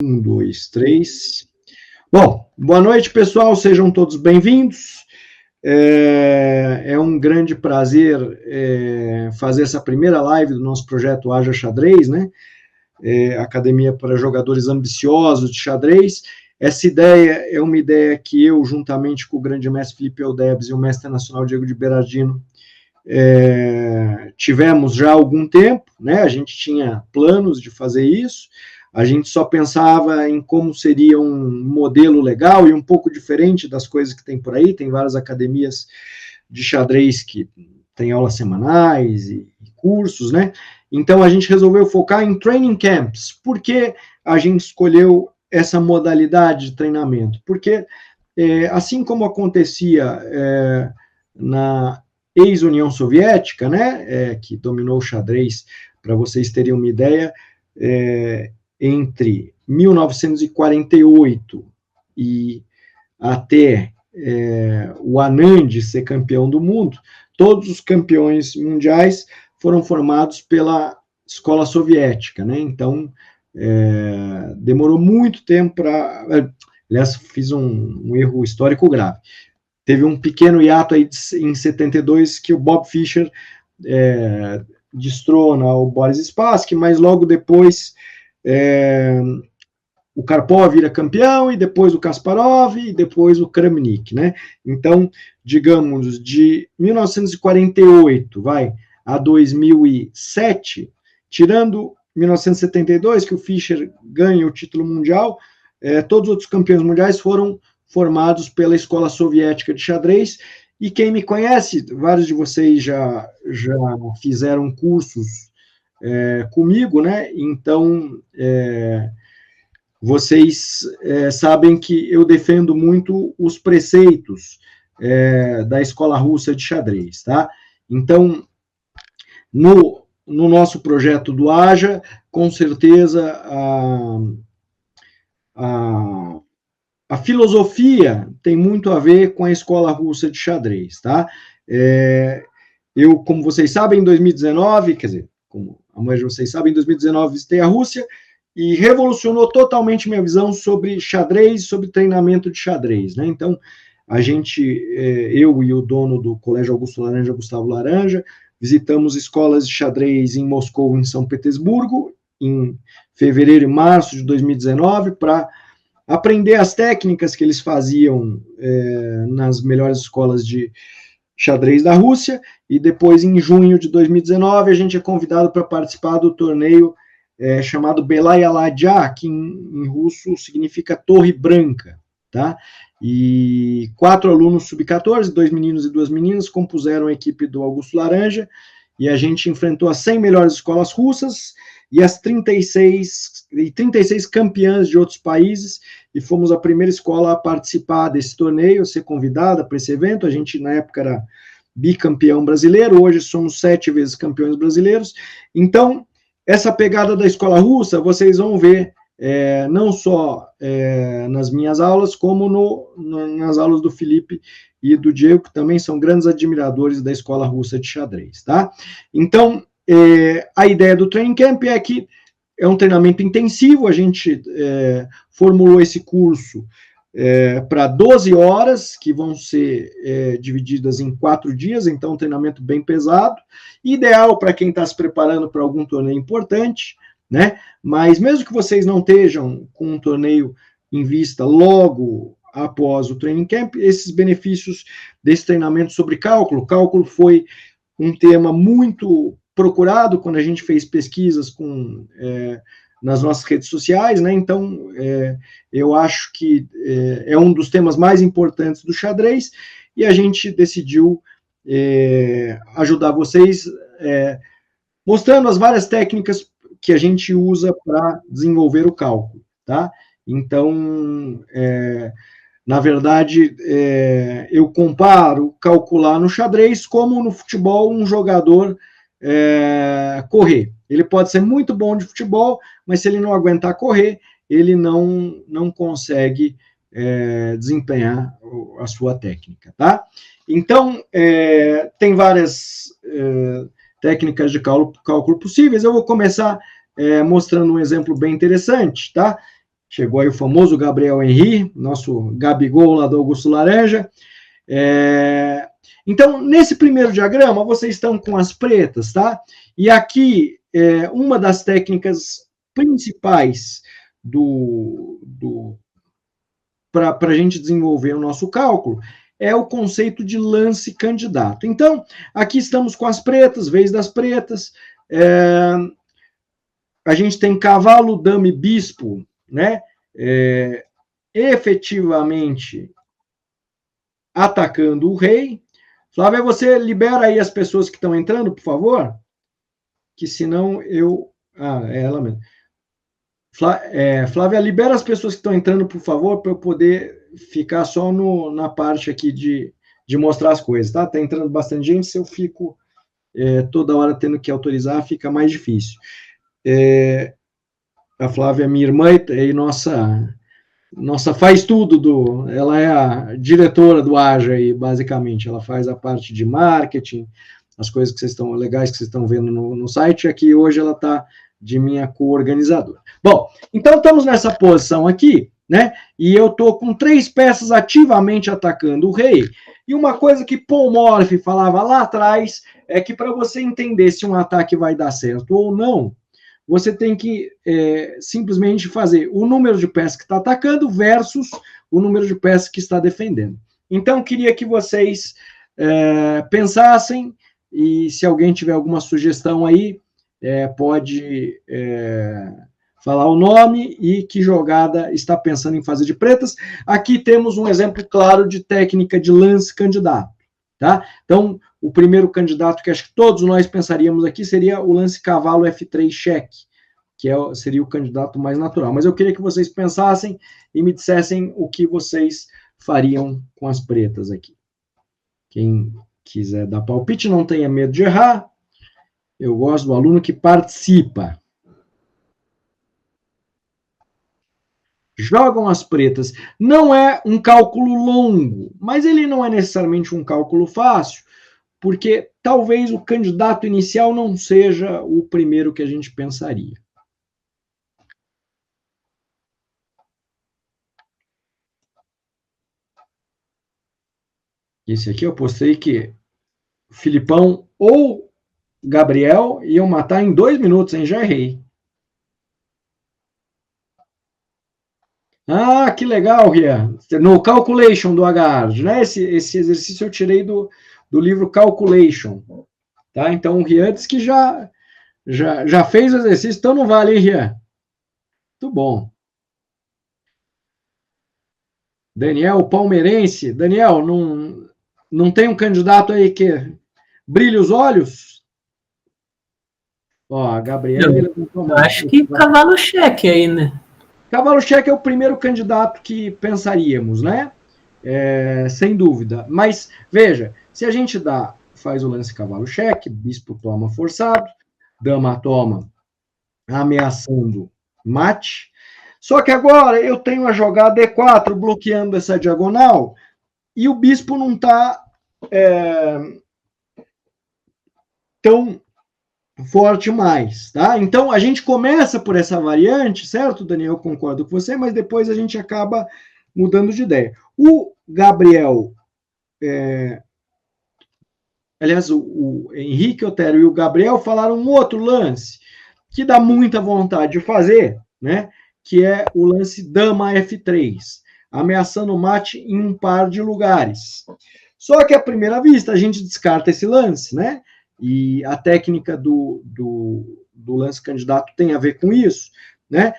Um, dois, três. Bom, boa noite, pessoal, sejam todos bem-vindos. É um grande prazer fazer essa primeira live do nosso projeto Haja Xadrez, né? Academia para jogadores ambiciosos de xadrez. Essa ideia é uma ideia que eu, juntamente com o grande mestre Felipe Eudebs e o mestre nacional Diego de Berardino, tivemos já há algum tempo, né? A gente tinha planos de fazer isso. A gente só pensava em como seria um modelo legal e um pouco diferente das coisas que tem por aí. Tem várias academias de xadrez que têm aulas semanais e cursos, né? Então a gente resolveu focar em training camps. Por que a gente escolheu essa modalidade de treinamento? Porque assim como acontecia na ex-União Soviética, né, que dominou o xadrez, para vocês terem uma ideia, entre 1948 e até o Anand ser campeão do mundo, todos os campeões mundiais foram formados pela escola soviética, né? Então, demorou muito tempo para... Aliás, fiz um erro histórico grave. Teve um pequeno hiato aí em 72 que o Bob Fischer destrona o Boris Spassky, mas logo depois o Karpov vira campeão, e depois o Kasparov, e depois o Kramnik, né? Então, digamos, de 1948, a 2007, tirando 1972, que o Fischer ganha o título mundial, todos os outros campeões mundiais foram formados pela escola soviética de xadrez. E quem me conhece, vários de vocês já fizeram cursos comigo, né? Então, vocês sabem que eu defendo muito os preceitos da escola russa de xadrez, tá? Então, no nosso projeto do Haja, com certeza a filosofia tem muito a ver com a escola russa de xadrez, tá? Eu, como vocês sabem, em 2019, quer dizer, como a maioria de vocês sabem, em 2019 visitei a Rússia e revolucionou totalmente minha visão sobre xadrez, sobre treinamento de xadrez, né? Então, eu e o dono do Colégio Augusto Laranja, Gustavo Laranja, visitamos escolas de xadrez em Moscou e em São Petersburgo, em fevereiro e março de 2019, para aprender as técnicas que eles faziam nas melhores escolas de xadrez da Rússia. E depois, em junho de 2019, a gente é convidado para participar do torneio chamado Belaya Ladja, que em russo significa Torre Branca, tá? E 4 alunos sub-14, 2 meninos e 2 meninas, compuseram a equipe do Augusto Laranja, e a gente enfrentou as 100 melhores escolas russas e as 36 campeãs de outros países, e fomos a primeira escola a participar desse torneio, a ser convidada para esse evento. A gente, na época, era bicampeão brasileiro, hoje somos 7 vezes campeões brasileiros. Então, essa pegada da escola russa, vocês vão ver não só nas minhas aulas, como nas aulas do Felipe e do Diego, que também são grandes admiradores da escola russa de xadrez, tá? Então, a ideia do Training Camp é que é um treinamento intensivo. A gente formulou esse curso para 12 horas, que vão ser divididas em 4 dias, então um treinamento bem pesado, ideal para quem está se preparando para algum torneio importante, né? Mas mesmo que vocês não estejam com um torneio em vista logo após o Training Camp, esses benefícios desse treinamento sobre cálculo foi um tema muito procurado quando a gente fez pesquisas nas nossas redes sociais, né? Então, eu acho que é um dos temas mais importantes do xadrez, e a gente decidiu ajudar vocês mostrando as várias técnicas que a gente usa para desenvolver o cálculo, tá? Então, na verdade, eu comparo calcular no xadrez como no futebol um jogador correr. Ele pode ser muito bom de futebol, mas se ele não aguentar correr, ele não consegue desempenhar a sua técnica, tá? Então, tem várias técnicas de cálculo possíveis. Eu vou começar mostrando um exemplo bem interessante, tá? Chegou aí o famoso Gabriel Henry, nosso Gabigol lá do Augusto Laranja. Então, nesse primeiro diagrama, vocês estão com as pretas, tá? E aqui, uma das técnicas principais para a gente desenvolver o nosso cálculo é o conceito de lance candidato. Então, aqui estamos com as pretas, vez das pretas. A gente tem cavalo, dama e bispo, né? Efetivamente atacando o rei. Flávia, você libera aí as pessoas que estão entrando, por favor? Que senão eu... é ela mesmo. Flávia, libera as pessoas que estão entrando, por favor, para eu poder ficar só na parte aqui de mostrar as coisas, tá? Tá entrando bastante gente, se eu fico toda hora tendo que autorizar, fica mais difícil. A Flávia é minha irmã e nossa faz tudo, ela é a diretora do AJA aí, basicamente, ela faz a parte de marketing, as coisas legais que vocês estão vendo no site, aqui hoje ela está de minha co-organizadora. Bom, então estamos nessa posição aqui, né, e eu estou com 3 peças ativamente atacando o rei, e uma coisa que Paul Morphy falava lá atrás, é que para você entender se um ataque vai dar certo ou não, você tem que simplesmente fazer o número de peças que está atacando versus o número de peças que está defendendo. Então, queria que vocês pensassem, e se alguém tiver alguma sugestão aí, pode falar o nome e que jogada está pensando em fazer de pretas. Aqui temos um exemplo claro de técnica de lance candidato. Tá? Então, o primeiro candidato que acho que todos nós pensaríamos aqui seria o lance cavalo F3 cheque, que seria o candidato mais natural. Mas eu queria que vocês pensassem e me dissessem o que vocês fariam com as pretas aqui. Quem quiser dar palpite, não tenha medo de errar. Eu gosto do aluno que participa. Jogam as pretas. Não é um cálculo longo, mas ele não é necessariamente um cálculo fácil, porque talvez o candidato inicial não seja o primeiro que a gente pensaria. Esse aqui eu postei que Filipão ou Gabriel iam matar em 2 minutos, hein? Já errei. Ah, que legal, Rian. No Calculation do H-Hard, né? Esse exercício eu tirei do livro Calculation. Tá? Então, o Rian disse que já fez o exercício, então não vale, hein, Rian? Muito bom. Daniel, palmeirense. Daniel, não tem um candidato aí que brilha os olhos? Ó, a Gabriela... Eu acho que cavalo cheque aí, né? Cavalo cheque é o primeiro candidato que pensaríamos, né? Sem dúvida. Mas, veja, se a gente faz o lance cavalo cheque, bispo toma forçado, dama toma ameaçando mate. Só que agora eu tenho a jogada E4 bloqueando essa diagonal e o bispo não está tão forte mais, tá? Então, a gente começa por essa variante, certo, Daniel? Eu concordo com você, mas depois a gente acaba mudando de ideia. O Gabriel, aliás, o Henrique Otero e o Gabriel falaram um outro lance que dá muita vontade de fazer, né? Que é o lance dama F3, ameaçando o mate em um par de lugares. Só que à primeira vista a gente descarta esse lance, né? E a técnica do lance candidato tem a ver com isso, né?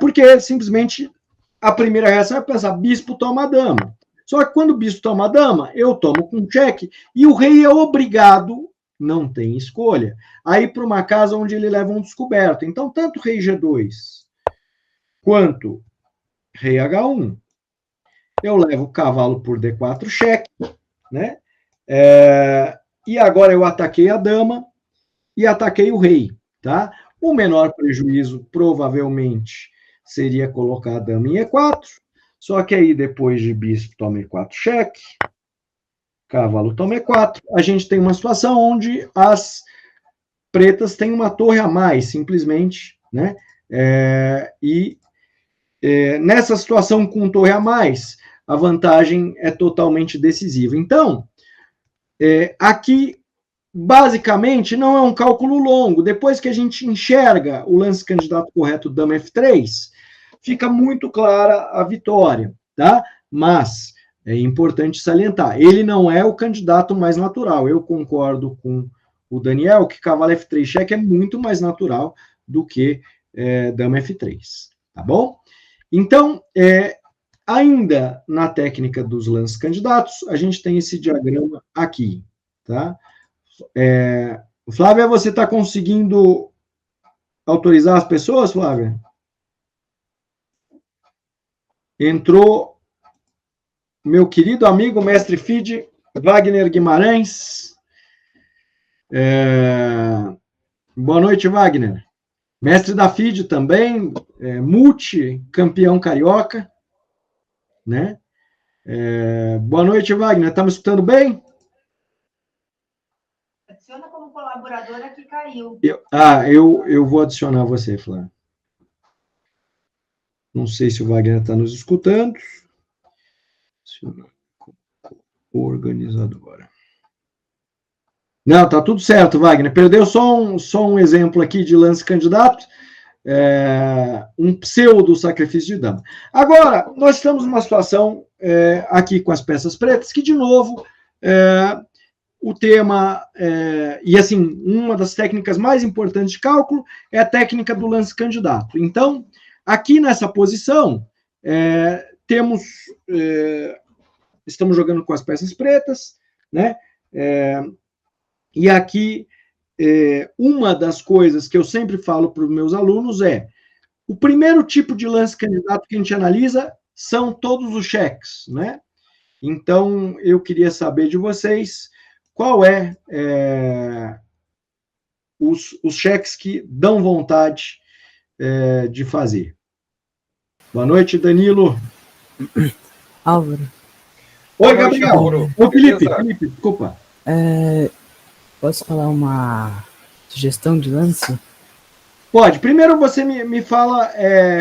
Porque simplesmente a primeira reação é pensar, bispo toma dama. Só que quando o bispo toma dama, eu tomo com cheque e o rei é obrigado, não tem escolha, a ir para uma casa onde ele leva um descoberto. Então, tanto rei G2 quanto rei H1, eu levo o cavalo por D4 cheque, né? E agora eu ataquei a dama e ataquei o rei, tá? O menor prejuízo, provavelmente, seria colocar a dama em E4, só que aí depois de bispo toma E4 cheque, cavalo toma E4, a gente tem uma situação onde as pretas têm uma torre a mais, simplesmente, né? E nessa situação com torre a mais, a vantagem é totalmente decisiva. Então, aqui, basicamente, não é um cálculo longo. Depois que a gente enxerga o lance candidato correto dama F3, fica muito clara a vitória, tá? Mas é importante salientar, ele não é o candidato mais natural. Eu concordo com o Daniel que cavalo F3 cheque é muito mais natural do que dama F3, tá bom? Então, ainda na técnica dos lances candidatos, a gente tem esse diagrama aqui, tá? Flávia, você está conseguindo autorizar as pessoas, Flávia? Entrou meu querido amigo, mestre FIDE, Wagner Guimarães. Boa noite, Wagner. Mestre da FIDE também, multi-campeão carioca, né? Boa noite, Wagner. Está me escutando bem? Adiciona como colaboradora que caiu. Eu vou adicionar você, Flávia. Não sei se o Wagner está nos escutando. Organizadora. Não, tá tudo certo, Wagner. Perdeu só um exemplo aqui de lance candidato, um pseudo sacrifício de dama. Agora, nós estamos numa situação aqui com as peças pretas que, de novo, o tema, e assim, uma das técnicas mais importantes de cálculo é a técnica do lance candidato. Então, aqui nessa posição, estamos jogando com as peças pretas, né? E aqui, uma das coisas que eu sempre falo para os meus alunos o primeiro tipo de lance candidato que a gente analisa são todos os cheques, né? Então, eu queria saber de vocês qual os cheques que dão vontade de fazer. Boa noite, Danilo. Álvaro. Oi, Gabriel. Ô, Felipe, desculpa. Posso falar uma sugestão de lance? Pode. Primeiro você me fala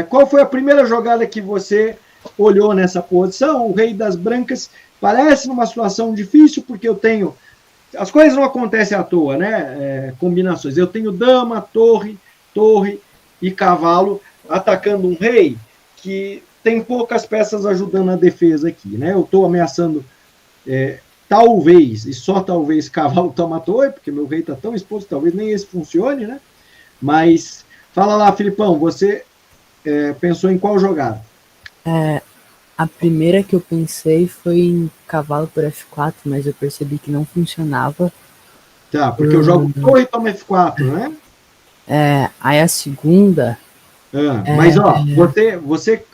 qual foi a primeira jogada que você olhou nessa posição. O rei das brancas parece numa situação difícil, porque eu tenho... As coisas não acontecem à toa, né? Combinações. Eu tenho dama, torre e cavalo atacando um rei que tem poucas peças ajudando a defesa aqui, né? Eu estou ameaçando... talvez, e só talvez, cavalo toma torre, porque meu rei está tão exposto, talvez nem esse funcione, né? Mas, fala lá, Filipão, você pensou em qual jogada? A primeira que eu pensei foi em cavalo por F4, mas eu percebi que não funcionava. Tá, porque eu jogo torre e tomo F4, né? Aí a segunda... Mas, ó,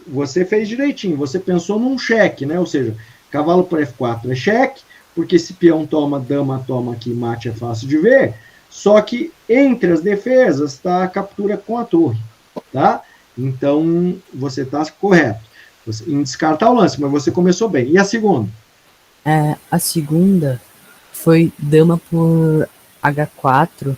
você fez direitinho, você pensou num cheque, né? Ou seja, cavalo por F4 é cheque, porque se peão toma, dama toma aqui, mate é fácil de ver, só que entre as defesas está a captura com a torre, tá? Então, você está correto em descartar o lance, mas você começou bem. E a segunda? A segunda foi dama por H4.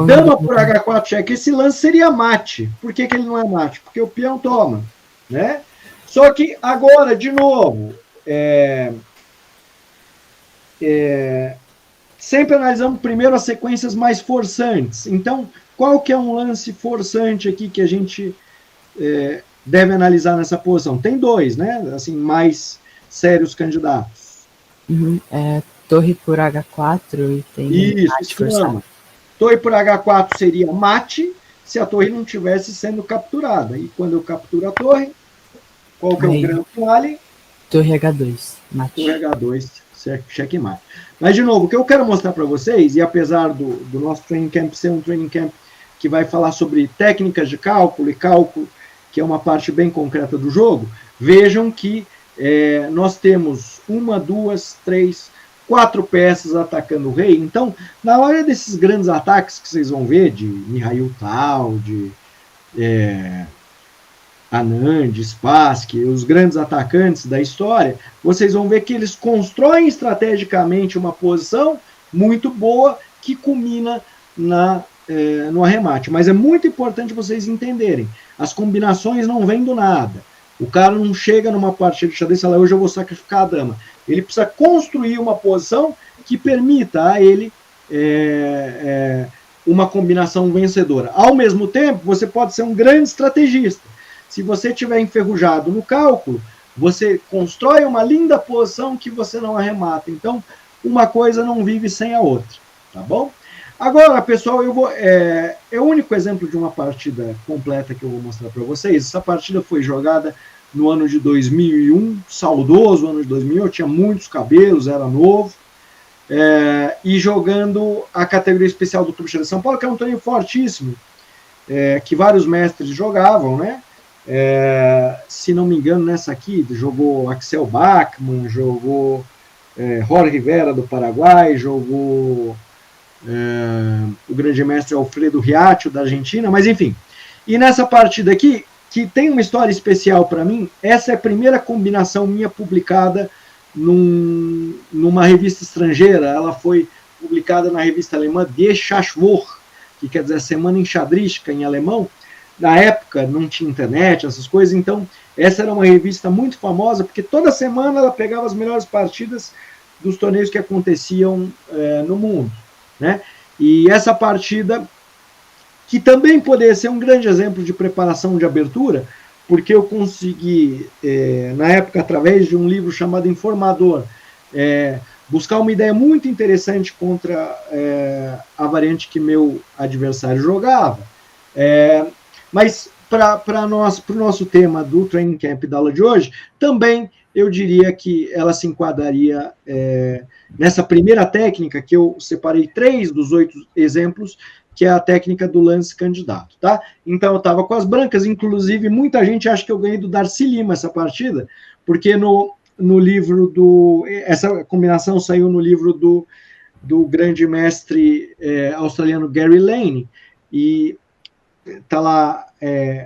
Dama por H4 cheque, esse lance seria mate. Por que ele não é mate? Porque o peão toma, né? Só que agora, de novo, sempre analisamos primeiro as sequências mais forçantes. Então, qual que é um lance forçante aqui que a gente deve analisar nessa posição? Tem dois, né? Assim, mais sérios candidatos. Torre por H4 e tem isso forçado. Torre por H4 seria mate se a torre não estivesse sendo capturada. E quando eu capturo a torre, qual que é o grande finale? Torre H2, mate. Torre H2, checkmate. Mas, de novo, o que eu quero mostrar para vocês, e apesar do nosso training camp ser um training camp que vai falar sobre técnicas de cálculo e cálculo, que é uma parte bem concreta do jogo, vejam que nós temos 1, 2, 3, 4 peças atacando o rei. Então, na hora desses grandes ataques que vocês vão ver, de Mihail Tal, de Anand, Spassky, os grandes atacantes da história, vocês vão ver que eles constroem estrategicamente uma posição muito boa que culmina no arremate. Mas é muito importante vocês entenderem, as combinações não vêm do nada. O cara não chega numa partida de xadrez e fala, hoje eu vou sacrificar a dama. Ele precisa construir uma posição que permita a ele uma combinação vencedora. Ao mesmo tempo, você pode ser um grande estrategista. Se você estiver enferrujado no cálculo, você constrói uma linda posição que você não arremata. Então, uma coisa não vive sem a outra, tá bom? Agora, pessoal, é o único exemplo de uma partida completa que eu vou mostrar para vocês. Essa partida foi jogada no ano de 2001, saudoso ano de 2001, eu tinha muitos cabelos, era novo, e jogando a categoria especial do Clube de Xadrez São Paulo, que é um torneio fortíssimo, que vários mestres jogavam, né? Se não me engano, nessa aqui, jogou Axel Bachmann, jogou Jorge Rivera do Paraguai, jogou o grande mestre Alfredo Riacho da Argentina, mas enfim. E nessa partida aqui, que tem uma história especial para mim, essa é a primeira combinação minha publicada numa revista estrangeira. Ela foi publicada na revista alemã Die Schachwoche, que quer dizer Semana Enxadrística em alemão. Na época não tinha internet, essas coisas, então essa era uma revista muito famosa, porque toda semana ela pegava as melhores partidas dos torneios que aconteciam no mundo, né? E essa partida, que também poderia ser um grande exemplo de preparação de abertura, porque eu consegui, na época, através de um livro chamado Informador, buscar uma ideia muito interessante contra a variante que meu adversário jogava. Mas para o nosso tema do Training Camp da aula de hoje, também eu diria que ela se enquadraria nessa primeira técnica, que eu separei 3 dos 8 exemplos, que é a técnica do lance candidato, tá? Então eu estava com as brancas, inclusive muita gente acha que eu ganhei do Darcy Lima essa partida, porque no livro essa combinação saiu no livro do grande mestre australiano Gary Lane, e tá lá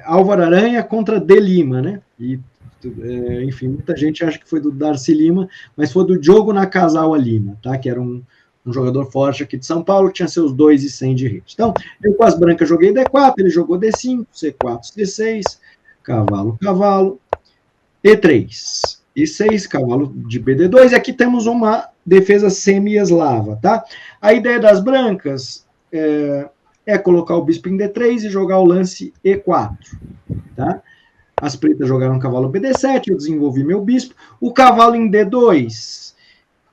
Álvaro Aranha contra De Lima, né? E, enfim, muita gente acha que foi do Darcy Lima, mas foi do Diogo Nakazawa Lima, tá? Que era um jogador forte aqui de São Paulo, tinha seus 2,100 de rede. Então, eu com as brancas joguei D4, ele jogou D5, C4, C6, cavalo, cavalo, E3, E6, cavalo de BD2, e aqui temos uma defesa semi-eslava, tá? A ideia das brancas é colocar o bispo em D3 e jogar o lance E4, tá? As pretas jogaram cavalo BD7, eu desenvolvi meu bispo. O cavalo em D2,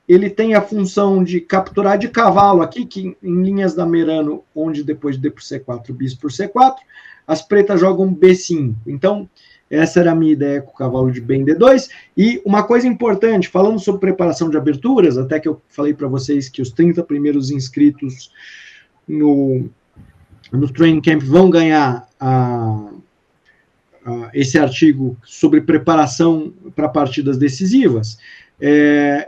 ele tem a função de capturar de cavalo aqui, que em linhas da Merano, onde depois de D por C4, bispo por C4, as pretas jogam B5. Então, essa era a minha ideia com o cavalo de B em D2. E uma coisa importante, falando sobre preparação de aberturas, até que eu falei para vocês que os 30 primeiros inscritos no Training Camp vão ganhar esse artigo sobre preparação para partidas decisivas.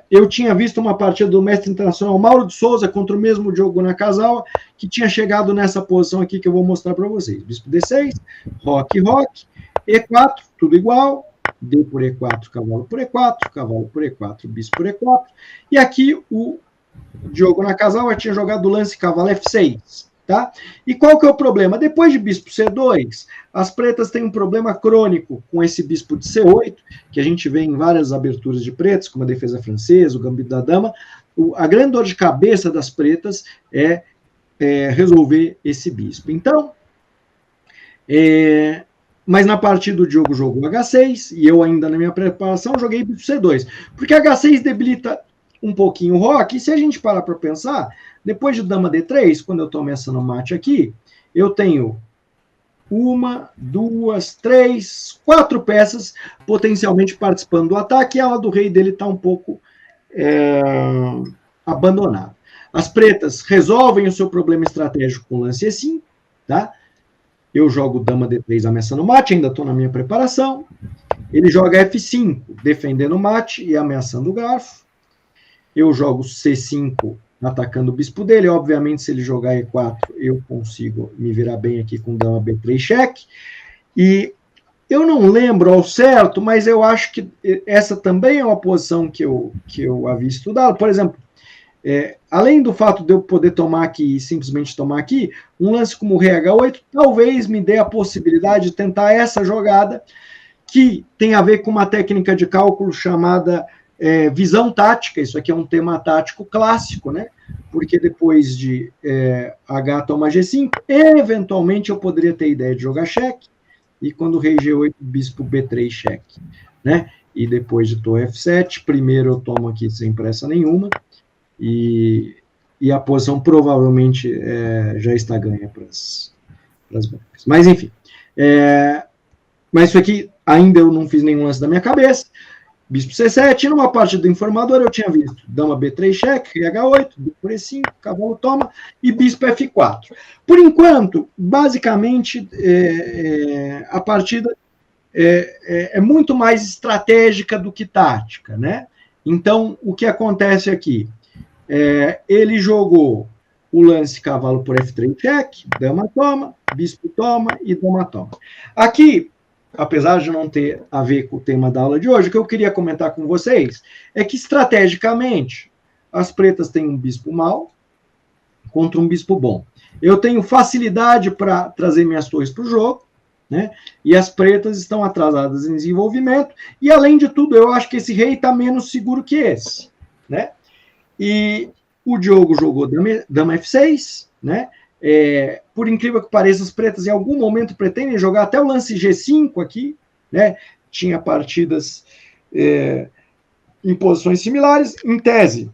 Eu tinha visto uma partida do mestre internacional Mauro de Souza contra o mesmo Diogo Nakazawa, que tinha chegado nessa posição aqui que eu vou mostrar para vocês. Bispo D6, roque, roque, E4, tudo igual, D por E4, cavalo por E4, cavalo por E4, bispo por E4, e aqui o Diogo Nakazawa tinha jogado o lance cavalo F6, tá? E qual que é o problema? Depois de bispo C2, as pretas têm um problema crônico com esse bispo de C8, que a gente vê em várias aberturas de pretos, como a defesa francesa, o gambito da dama. A grande dor de cabeça das pretas é resolver esse bispo. Então, mas na partida o Diogo jogou H6, e eu ainda na minha preparação joguei bispo C2, porque H6 debilita um pouquinho o roque, e se a gente parar para pensar, depois de dama D3, quando eu estou ameaçando o mate aqui, eu tenho 1, 2, 3, 4 peças potencialmente participando do ataque, e a ala do rei dele está um pouco abandonada. As pretas resolvem o seu problema estratégico com lance E5, tá? Eu jogo dama D3 ameaçando o mate, ainda estou na minha preparação. Ele joga F5, defendendo o mate e ameaçando o garfo. Eu jogo C5, atacando o bispo dele. Obviamente, se ele jogar E4, eu consigo me virar bem aqui com dama B3 cheque. E eu não lembro ao certo, mas eu acho que essa também é uma posição que eu havia estudado. Por exemplo, além do fato de eu poder tomar aqui e simplesmente tomar aqui, um lance como o rei H8 talvez me dê a possibilidade de tentar essa jogada, que tem a ver com uma técnica de cálculo chamada visão tática. Isso aqui é um tema tático clássico, né? Porque depois de H toma G5, eventualmente eu poderia ter ideia de jogar cheque, e quando o rei G8, bispo B3 cheque, né? E depois de torre F7, primeiro eu tomo aqui sem pressa nenhuma, e a posição provavelmente já está ganha para as brancas. Mas enfim, mas isso aqui ainda eu não fiz nenhum lance da minha cabeça. Bispo C7, e numa parte do informador eu tinha visto dama B3 cheque, H8, por E5, cavalo toma, e bispo F4. Por enquanto, basicamente, a partida é muito mais estratégica do que tática, né? Então, o que acontece aqui? Ele jogou o lance cavalo por F3 cheque, dama toma, bispo toma e dama toma. Aqui, apesar de não ter a ver com o tema da aula de hoje, o que eu queria comentar com vocês é que, estrategicamente, as pretas têm um bispo mau contra um bispo bom. Eu tenho facilidade para trazer minhas torres para o jogo, né? E as pretas estão atrasadas em desenvolvimento, e, além de tudo, eu acho que esse rei está menos seguro que esse, né? E o Diogo jogou dama F6, né? Por incrível que pareça, as pretas em algum momento pretendem jogar até o lance G5 aqui, né? Tinha partidas em posições similares. Em tese,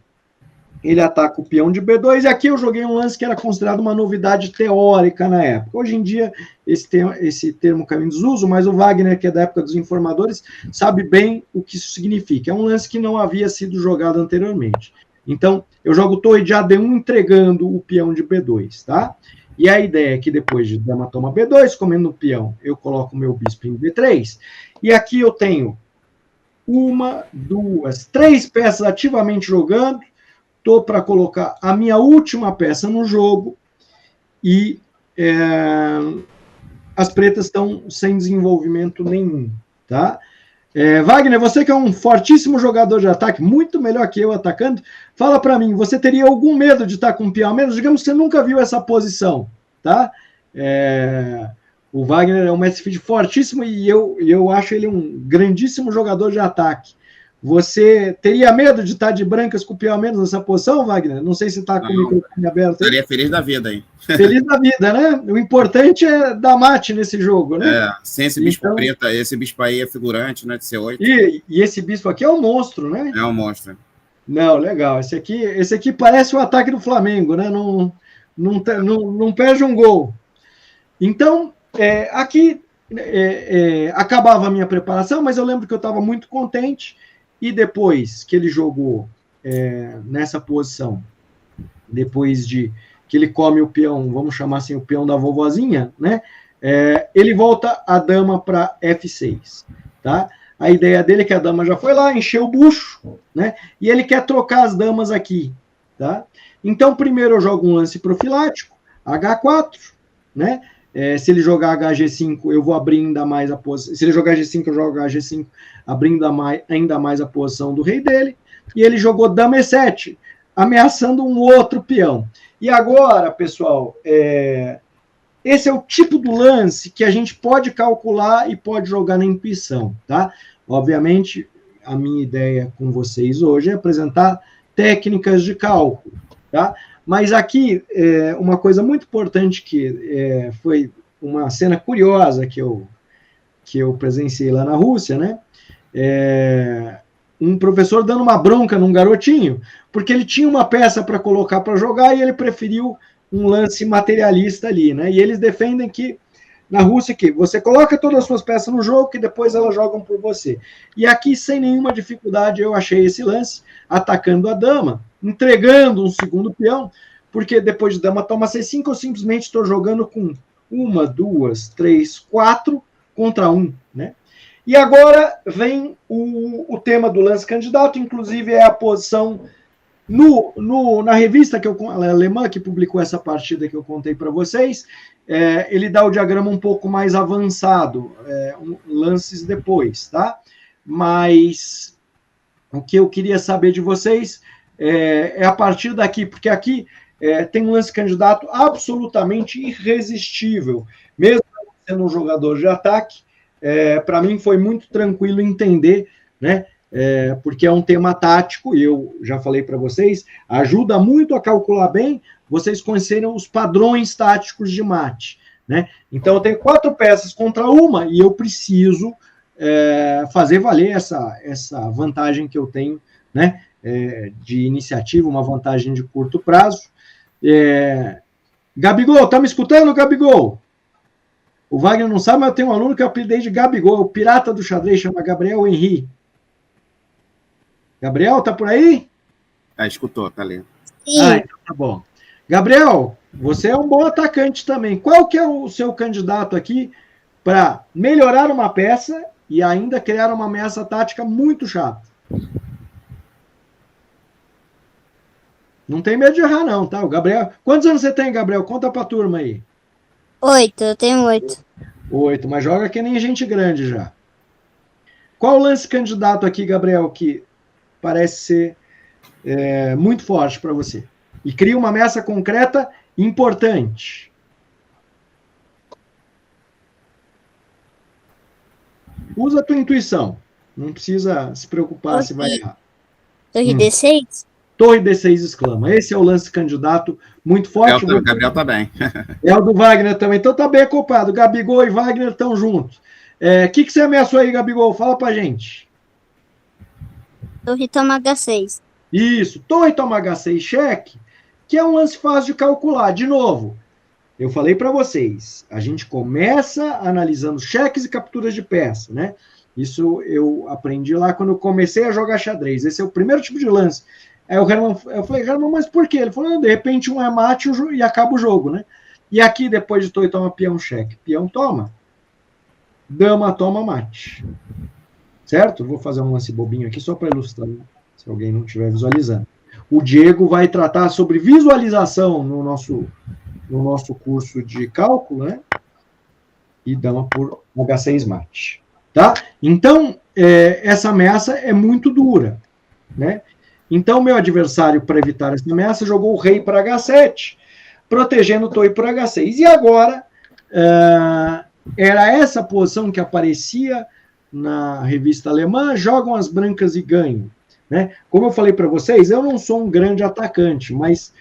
ele ataca o peão de B2, e aqui eu joguei um lance que era considerado uma novidade teórica na época. Hoje em dia, esse termo caiu em desuso, mas o Wagner, que é da época dos informadores, sabe bem o que isso significa. É um lance que não havia sido jogado anteriormente. Então, eu jogo torre de AD1 entregando o peão de B2, tá? E a ideia é que depois de dama toma B2, comendo o peão, eu coloco o meu bispo em B3, e aqui eu tenho 1, 2, 3 peças ativamente jogando, estou para colocar a minha última peça no jogo, e as pretas estão sem desenvolvimento nenhum, tá? Wagner, você que é um fortíssimo jogador de ataque, muito melhor que eu atacando, fala para mim, você teria algum medo de estar com o peão a menos? Digamos que você nunca viu essa posição, tá? O Wagner é um mestre feed fortíssimo e eu acho ele um grandíssimo jogador de ataque. Você teria medo de estar de brancas com o peão a menos nessa posição, Wagner? Não sei se está com o microfone aberto. Estaria feliz da vida aí. Feliz da vida, né? O importante é dar mate nesse jogo, né? Sem esse bispo preto, esse bispo aí é figurante, né? De C8. E esse bispo aqui é um monstro, né? É um monstro. Não, legal. Esse aqui parece o ataque do Flamengo, né? Não perde um gol. Então, aqui acabava a minha preparação, mas eu lembro que eu estava muito contente. E depois que ele jogou nessa posição, depois de que ele come o peão, vamos chamar assim, o peão da vovozinha, né? Ele volta a dama para F6, tá? A ideia dele é que a dama já foi lá, encheu o bucho, né? E ele quer trocar as damas aqui, tá? Então, primeiro eu jogo um lance profilático, H4, né? Se ele jogar HG5, eu vou abrir ainda mais a posição. Se ele jogar G5, eu jogo HG5, abrindo ainda mais a posição do rei dele. E ele jogou dama E7, ameaçando um outro peão. E agora, pessoal, esse é o tipo do lance que a gente pode calcular e pode jogar na intuição, tá? Obviamente, a minha ideia com vocês hoje é apresentar técnicas de cálculo, tá? Mas aqui, uma coisa muito importante que foi uma cena curiosa que eu presenciei lá na Rússia, né? Um professor dando uma bronca num garotinho, porque ele tinha uma peça para colocar para jogar e ele preferiu um lance materialista ali, né? E eles defendem que na Rússia que você coloca todas as suas peças no jogo que depois elas jogam por você. E aqui, sem nenhuma dificuldade, eu achei esse lance, atacando a dama, entregando um segundo peão, porque depois de dama toma C5, eu simplesmente estou jogando com 1, 2, 3, 4 contra 1, né? E agora vem o tema do lance candidato, inclusive é a posição na revista alemã que publicou essa partida que eu contei para vocês, ele dá o diagrama um pouco mais avançado, lances depois, tá? Mas o que eu queria saber de vocês é a partir daqui, porque aqui tem um lance candidato absolutamente irresistível, mesmo sendo um jogador de ataque, para mim foi muito tranquilo entender, né? Porque é um tema tático, e eu já falei para vocês, ajuda muito a calcular bem, vocês conhecerem os padrões táticos de mate, né? Então, eu tenho 4 peças contra uma, e eu preciso fazer valer essa vantagem que eu tenho, né? De iniciativa, uma vantagem de curto prazo. Gabigol, tá me escutando, Gabigol? O Wagner não sabe, mas eu tenho um aluno que eu apelidei de Gabigol, o pirata do xadrez, chama Gabriel Henry. Gabriel, tá por aí? Escutou, tá lendo. Então tá bom. Gabriel, você é um bom atacante também. Qual que é o seu candidato aqui para melhorar uma peça e ainda criar uma ameaça tática muito chata? Não tem medo de errar não, tá? O Gabriel... Quantos anos você tem, Gabriel? Conta pra turma aí. 8, eu tenho 8. 8, mas joga que nem gente grande já. Qual o lance candidato aqui, Gabriel, que parece ser muito forte para você? E cria uma ameaça concreta importante. Usa a tua intuição. Não precisa se preocupar se vai errar. Torre D6? Torre D6 exclama. Esse é o lance candidato muito forte. O Gabriel tá bem. É o do Wagner também. Então tá bem ocupado. Gabigol e Wagner estão juntos. O que você ameaçou aí, Gabigol? Fala pra gente. Torre toma H6. Isso. Torre toma H6 cheque, que é um lance fácil de calcular. De novo, eu falei para vocês, a gente começa analisando cheques e capturas de peça, né? Isso eu aprendi lá quando eu comecei a jogar xadrez. Esse é o primeiro tipo de lance. Aí o Herman, eu falei, Herman, mas por quê? Ele falou, de repente um é mate e acaba o jogo, né? E aqui, depois de torre, toma peão cheque. Peão toma. Dama toma mate. Certo? Vou fazer um lance bobinho aqui só para ilustrar, se alguém não estiver visualizando. O Diego vai tratar sobre visualização no nosso curso de cálculo, né? E dama por H6 mate. Tá? Então, essa ameaça é muito dura, né? Então, meu adversário, para evitar essa ameaça, jogou o rei para H7, protegendo o torre por H6. E agora, era essa posição que aparecia na revista alemã, jogam as brancas e ganham, né? Como eu falei para vocês, eu não sou um grande atacante, mas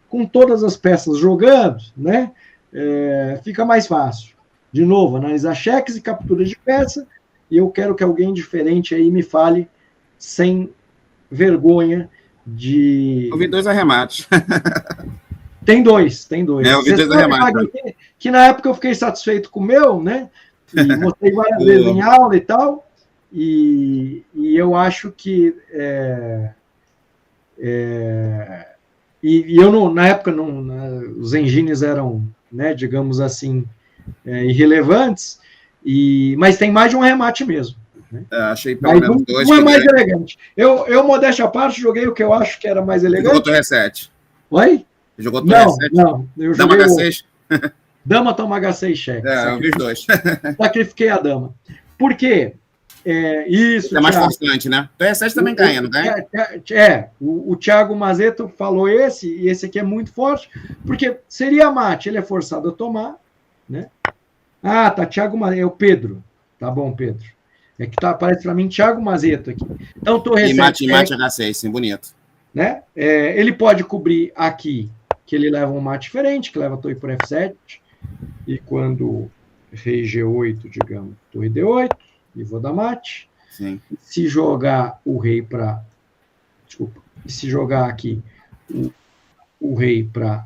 com todas as peças jogando, né, fica mais fácil. De novo, analisar cheques e capturas de peça, e eu quero que alguém diferente aí me fale sem vergonha de... Eu vi 2 arremates. Tem dois. Eu vi 2 arremates. Que na época eu fiquei satisfeito com o meu, né? E mostrei várias vezes em aula e tal, e eu acho que eu não, na época os engines eram, né, digamos assim, irrelevantes, mas tem mais de um arremate mesmo. Né? Achei pelo menos 2. Um é mais elegante. Eu, modéstia à parte, joguei o que eu acho que era mais elegante. Jogou torre E7. Oi? Jogou torre E7? Não. Eu Dama H6? Dama toma H6 cheque. Eu vi os 2. Sacrifiquei a dama. Por quê? Isso. É mais constante, né? Torre E7 também ganha, não ganha? O Thiago Mazeto falou e esse aqui é muito forte, porque seria mate, ele é forçado a tomar, né? Ah, tá, Thiago Mazeto, é o Pedro. Tá bom, Pedro. É que aparece para mim Thiago Mazeto aqui. Então, torre E mate H6, sim, bonito. Né? Ele pode cobrir aqui, que ele leva um mate diferente, que leva a torre por F7, e quando rei G8, digamos, torre D8, e vou dar mate. Sim. Se jogar o rei para... Desculpa. Se jogar aqui o rei para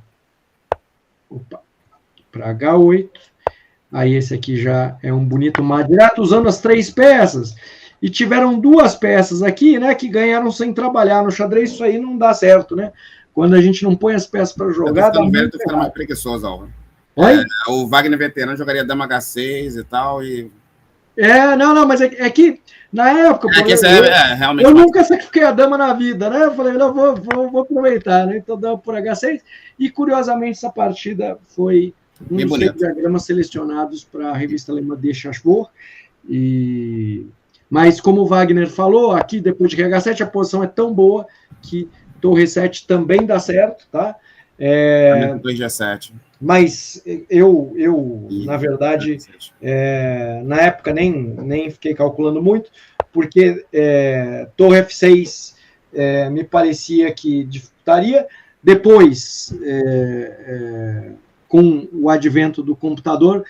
H8, aí esse aqui já é um bonito mate direto, usando as 3 peças. E tiveram 2 peças aqui, né, que ganharam sem trabalhar no xadrez. Isso aí não dá certo, né? Quando a gente não põe as peças para jogar... Tô ficando mais preguiçoso, Álvaro. Oi? O Wagner veterano jogaria dama H6 e tal, e... Não, mas é que na época... realmente eu nunca sacrifiquei a dama na vida, né? Eu falei, não, vou aproveitar, né? Então dama por H6. E, curiosamente, essa partida foi um dos diagramas selecionados para a revista alemã de Schachburg. Mas, como o Wagner falou, aqui, depois de H7, a posição é tão boa que torre 7 também dá certo, tá? 2G7. mas eu na verdade, na época nem fiquei calculando muito, porque torre F6 me parecia que dificultaria. Depois, com o advento do computador,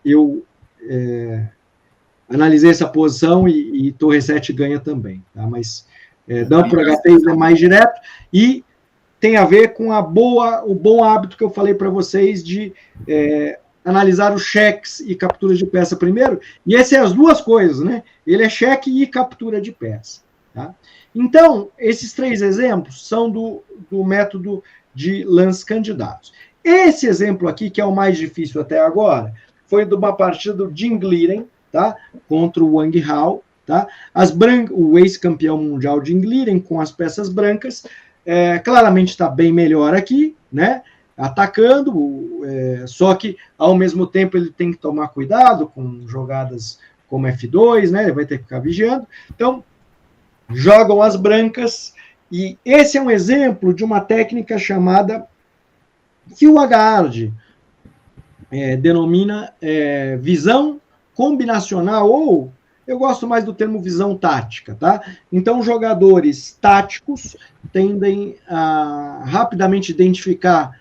eu analisei essa posição e torre 7 ganha também, tá? Mas dama por H3 é mais direto e tem a ver com o bom hábito que eu falei para vocês de analisar os cheques e capturas de peça primeiro, e essas são as duas coisas, né? Ele é cheque e captura de peça, tá? Então, esses 3 exemplos são do método de lances candidatos. Esse exemplo aqui, que é o mais difícil até agora, foi de uma partida do Jim Gliren, tá? Contra o Wang Hao, tá? O ex-campeão mundial Jim Gliren com as peças brancas, claramente está bem melhor aqui, né? Atacando, só que ao mesmo tempo ele tem que tomar cuidado com jogadas como F2, né? Ele vai ter que ficar vigiando. Então, jogam as brancas, e esse é um exemplo de uma técnica chamada, que o Agard denomina visão combinacional, ou eu gosto mais do termo visão tática, tá? Então, jogadores táticos tendem a rapidamente identificar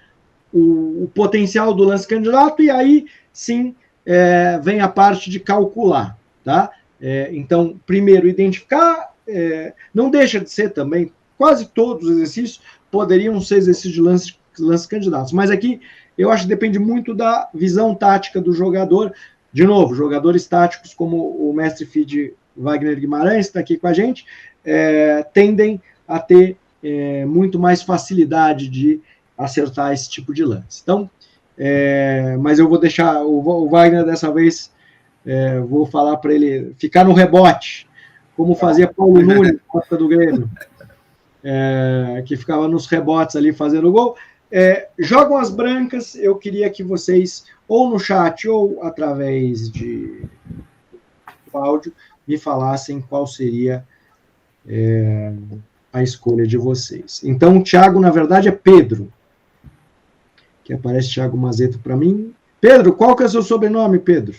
o potencial do lance candidato, e aí sim vem a parte de calcular, tá? Então, primeiro identificar, não deixa de ser também, quase todos os exercícios poderiam ser exercícios de lance candidatos, mas aqui eu acho que depende muito da visão tática do jogador. De novo, jogadores táticos como o mestre FIDE Wagner Guimarães, que está aqui com a gente, tendem a ter muito mais facilidade de acertar esse tipo de lance. Então, mas eu vou deixar o Wagner dessa vez, vou falar para ele ficar no rebote, como fazia Paulo Nunes, na do Grêmio, que ficava nos rebotes ali fazendo gol. Jogam as brancas, eu queria que vocês, ou no chat, ou através de áudio, me falassem qual seria a escolha de vocês. Então, o Thiago, na verdade, é Pedro, que aparece Thiago Mazeto para mim. Pedro, qual que é o seu sobrenome, Pedro?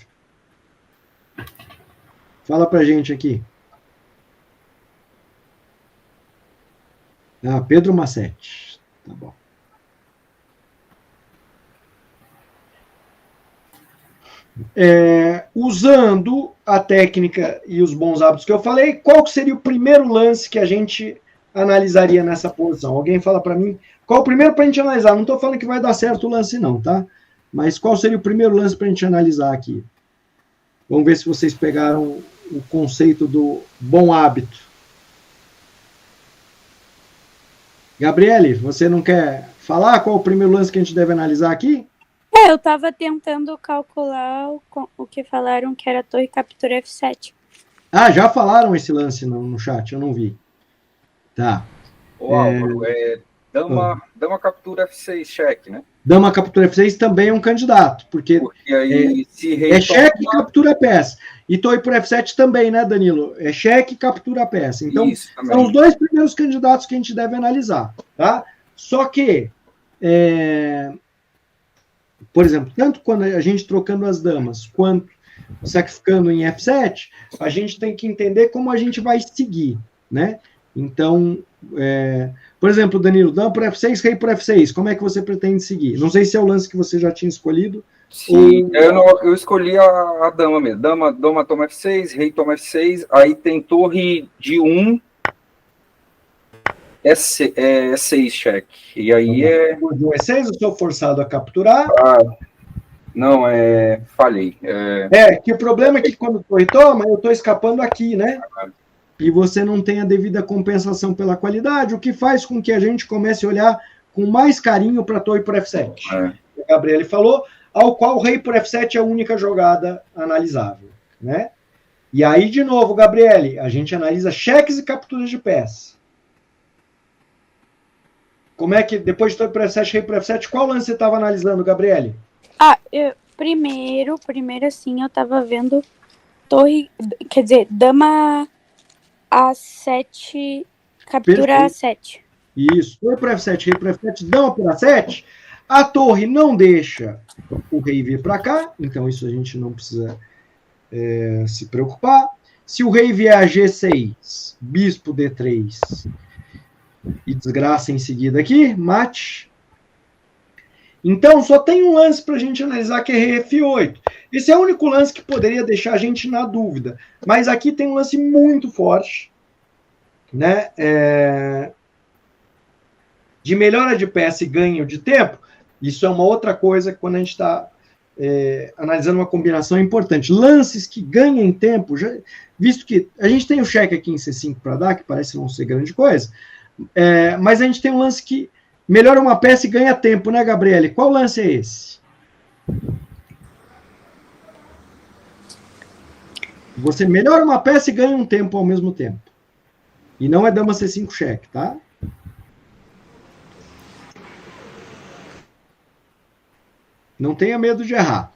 Fala pra gente aqui. Pedro Massetti. Tá bom. Usando a técnica e os bons hábitos que eu falei, qual seria o primeiro lance que a gente analisaria nessa posição? Alguém fala para mim qual o primeiro para a gente analisar? Não estou falando que vai dar certo o lance não, tá? Mas qual seria o primeiro lance para a gente analisar aqui? Vamos ver se vocês pegaram o conceito do bom hábito. Gabriele, você não quer falar qual o primeiro lance que a gente deve analisar aqui? Eu estava tentando calcular o que falaram que era torre captura F7. Já falaram esse lance no chat, eu não vi. Tá. Álvaro, dama captura F6, cheque, né? Dama captura F6 também é um candidato, porque aí, se rei cheque e captura a peça. E torre por F7 também, né, Danilo? É cheque e captura a peça. Então, são os 2 primeiros candidatos que a gente deve analisar, tá? Só que, por exemplo, tanto quando a gente trocando as damas, quanto sacrificando em F7, a gente tem que entender como a gente vai seguir, né? Então, por exemplo, Danilo, dama por F6, rei por F6, como é que você pretende seguir? Não sei se é o lance que você já tinha escolhido. Sim, eu escolhi a dama mesmo. Dama toma F6, rei toma F6, aí tem torre de 1, E6 cheque. E aí De 1 E6, eu sou forçado a capturar. Não, falhei. Que o problema é que quando torre toma, eu estou escapando aqui, né? E você não tem a devida compensação pela qualidade, o que faz com que a gente comece a olhar com mais carinho para a torre por F7. O Gabriele falou, ao qual o rei por F7 é a única jogada analisável, né? E aí, de novo, Gabriele, a gente analisa cheques e capturas de peça. Como é que, depois de torre por F7, rei por F7, qual lance você estava analisando, Gabriele? Primeiro assim, eu estava vendo torre, quer dizer, dama A7, captura A7. Isso, torre por F7, rei por F7, dama por A7. A torre não deixa o rei vir para cá, então isso a gente não precisa se preocupar. Se o rei vier a G6, bispo D3 e desgraça em seguida aqui, mate. Então só tem um lance para a gente analisar que é rei F8. Esse é o único lance que poderia deixar a gente na dúvida. Mas aqui tem um lance muito forte, né? De melhora de peça e ganho de tempo. Isso é uma outra coisa que quando a gente está analisando uma combinação é importante. Lances que ganhem tempo, visto que a gente tem o cheque aqui em C5 para dar, que parece não ser grande coisa, mas a gente tem um lance que melhora uma peça e ganha tempo, né, Gabriele? Qual lance é esse? Você melhora uma peça e ganha um tempo ao mesmo tempo. E não é dama C5 cheque, tá? Não tenha medo de errar.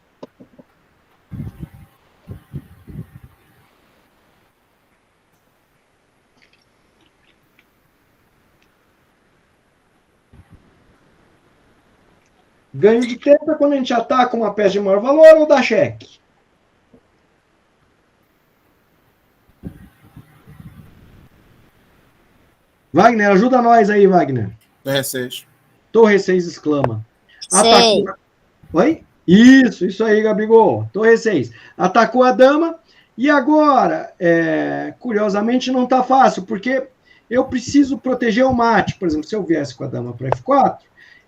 Ganho de tempo é quando a gente ataca uma peça de maior valor ou dá cheque. Wagner, ajuda nós aí, Wagner. Torre 6. Torre 6 exclama. Sei. Oi? Isso aí, Gabigol. Torre 6. Atacou a dama e agora, curiosamente, não está fácil, porque eu preciso proteger o mate. Por exemplo, se eu viesse com a dama para F4,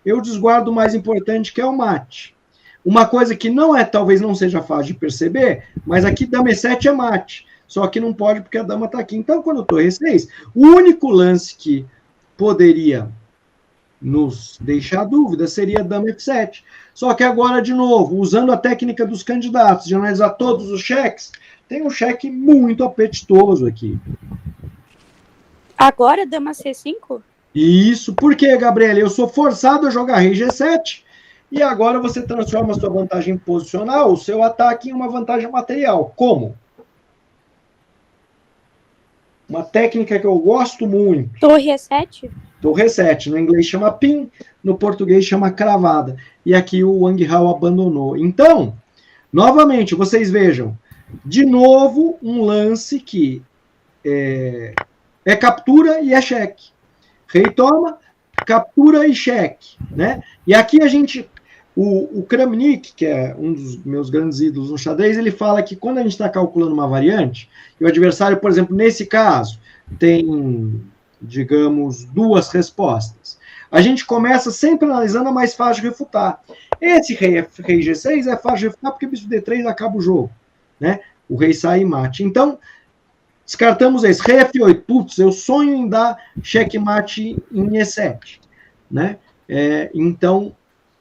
eu desguardo o mais importante, que é o mate. Uma coisa que talvez não seja fácil de perceber, mas aqui dama E7 é mate. Só que não pode porque a dama está aqui. Então, quando torre 6, o único lance que poderia nos deixar dúvida seria dama F7. Só que agora, de novo, usando a técnica dos candidatos, de analisar todos os cheques, tem um cheque muito apetitoso aqui. Agora, dama C5? Isso, porque, Gabriela, eu sou forçado a jogar rei G7 e agora você transforma a sua vantagem posicional, o seu ataque, em uma vantagem material. Como? Uma técnica que eu gosto muito. Torre E7? Torre E7, no inglês chama pin, no português chama cravada. E aqui o Wang Hao abandonou. Então, novamente, vocês vejam, de novo, um lance que é captura e é cheque. Rei toma, captura e cheque, né? E aqui a gente, o Kramnik, que é um dos meus grandes ídolos no xadrez, ele fala que quando a gente está calculando uma variante, e o adversário, por exemplo, nesse caso, tem, digamos, duas respostas. A gente começa sempre analisando a mais fácil de refutar. Esse rei G6 é fácil de refutar porque bispo D3 acaba o jogo, né? O rei sai e mate. Então, descartamos esse. Rei F8. Putz, eu sonho em dar checkmate em E7, né? Então,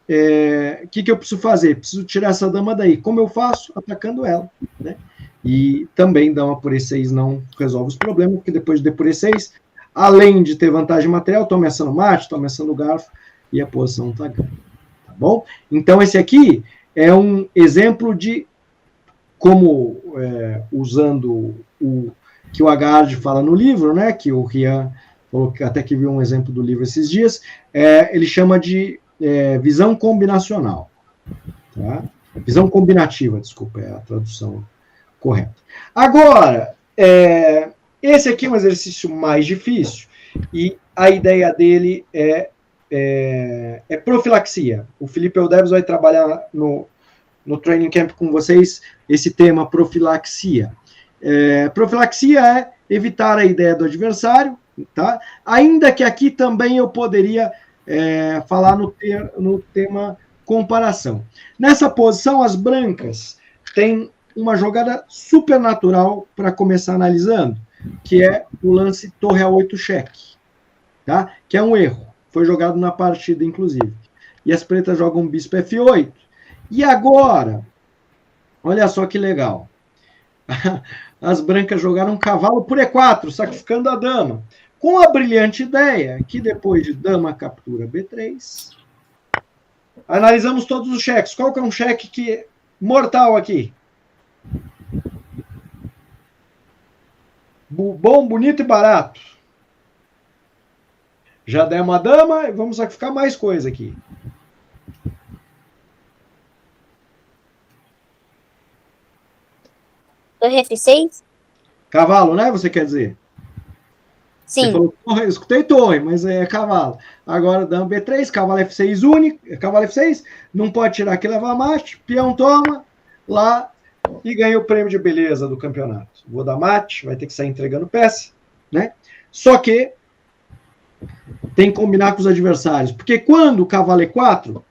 o que eu preciso fazer? Preciso tirar essa dama daí. Como eu faço? Atacando ela, né? E também dama por E6 não resolve os problemas, porque depois de D por E6, além de ter vantagem material, estou ameaçando mate, estou ameaçando garfo, e a posição está ganha. Tá bom? Então, esse aqui é um exemplo de como, usando o que o Agard fala no livro, né, que o Rian falou que até que viu um exemplo do livro esses dias, ele chama de visão combinacional. Tá? Visão combinativa, desculpa, é a tradução correta. Agora, esse aqui é um exercício mais difícil, e a ideia dele é profilaxia. O Felipe Eldeves vai trabalhar no Training Camp com vocês esse tema profilaxia. Profilaxia é evitar a ideia do adversário, tá? Ainda que aqui também eu poderia falar no tema comparação. Nessa posição, as brancas têm uma jogada super natural para começar analisando, que é o lance torre A8 cheque, tá? Que é um erro. Foi jogado na partida, inclusive. E as pretas jogam bispo F8. E agora, olha só que legal. As brancas jogaram cavalo por E4, sacrificando a dama. Com a brilhante ideia que depois de dama captura B3, analisamos todos os cheques. Qual que é um cheque que é mortal aqui? Bom, bonito e barato. Já demos a dama e vamos sacrificar mais coisa aqui. Torre F6? Cavalo, né? Você quer dizer? Você Sim. falou torre, eu escutei torre, mas é cavalo. Agora, dama B3, cavalo F6 único, cavalo F6, não pode tirar que leva mate, peão toma, lá, e ganha o prêmio de beleza do campeonato. Vou dar mate, vai ter que sair entregando peça, né? Só que tem que combinar com os adversários, porque quando o cavalo E4,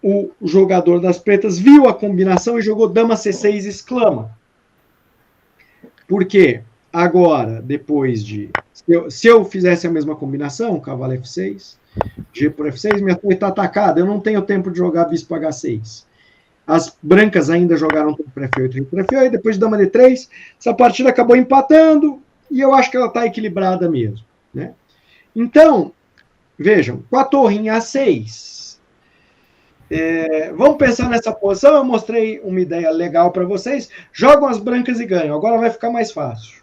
o jogador das pretas viu a combinação e jogou dama C6 exclama. Por quê? Agora, depois de... Se eu fizesse a mesma combinação, cavalo F6, G por F6, minha torre está atacada, eu não tenho tempo de jogar bispo H6. As brancas ainda jogaram torre por F8 e por F8, depois de dama D3, essa partida acabou empatando, e eu acho que ela está equilibrada mesmo, né? Então, vejam, com a torre em A6, vamos pensar nessa posição, eu mostrei uma ideia legal para vocês, jogam as brancas e ganham, agora vai ficar mais fácil.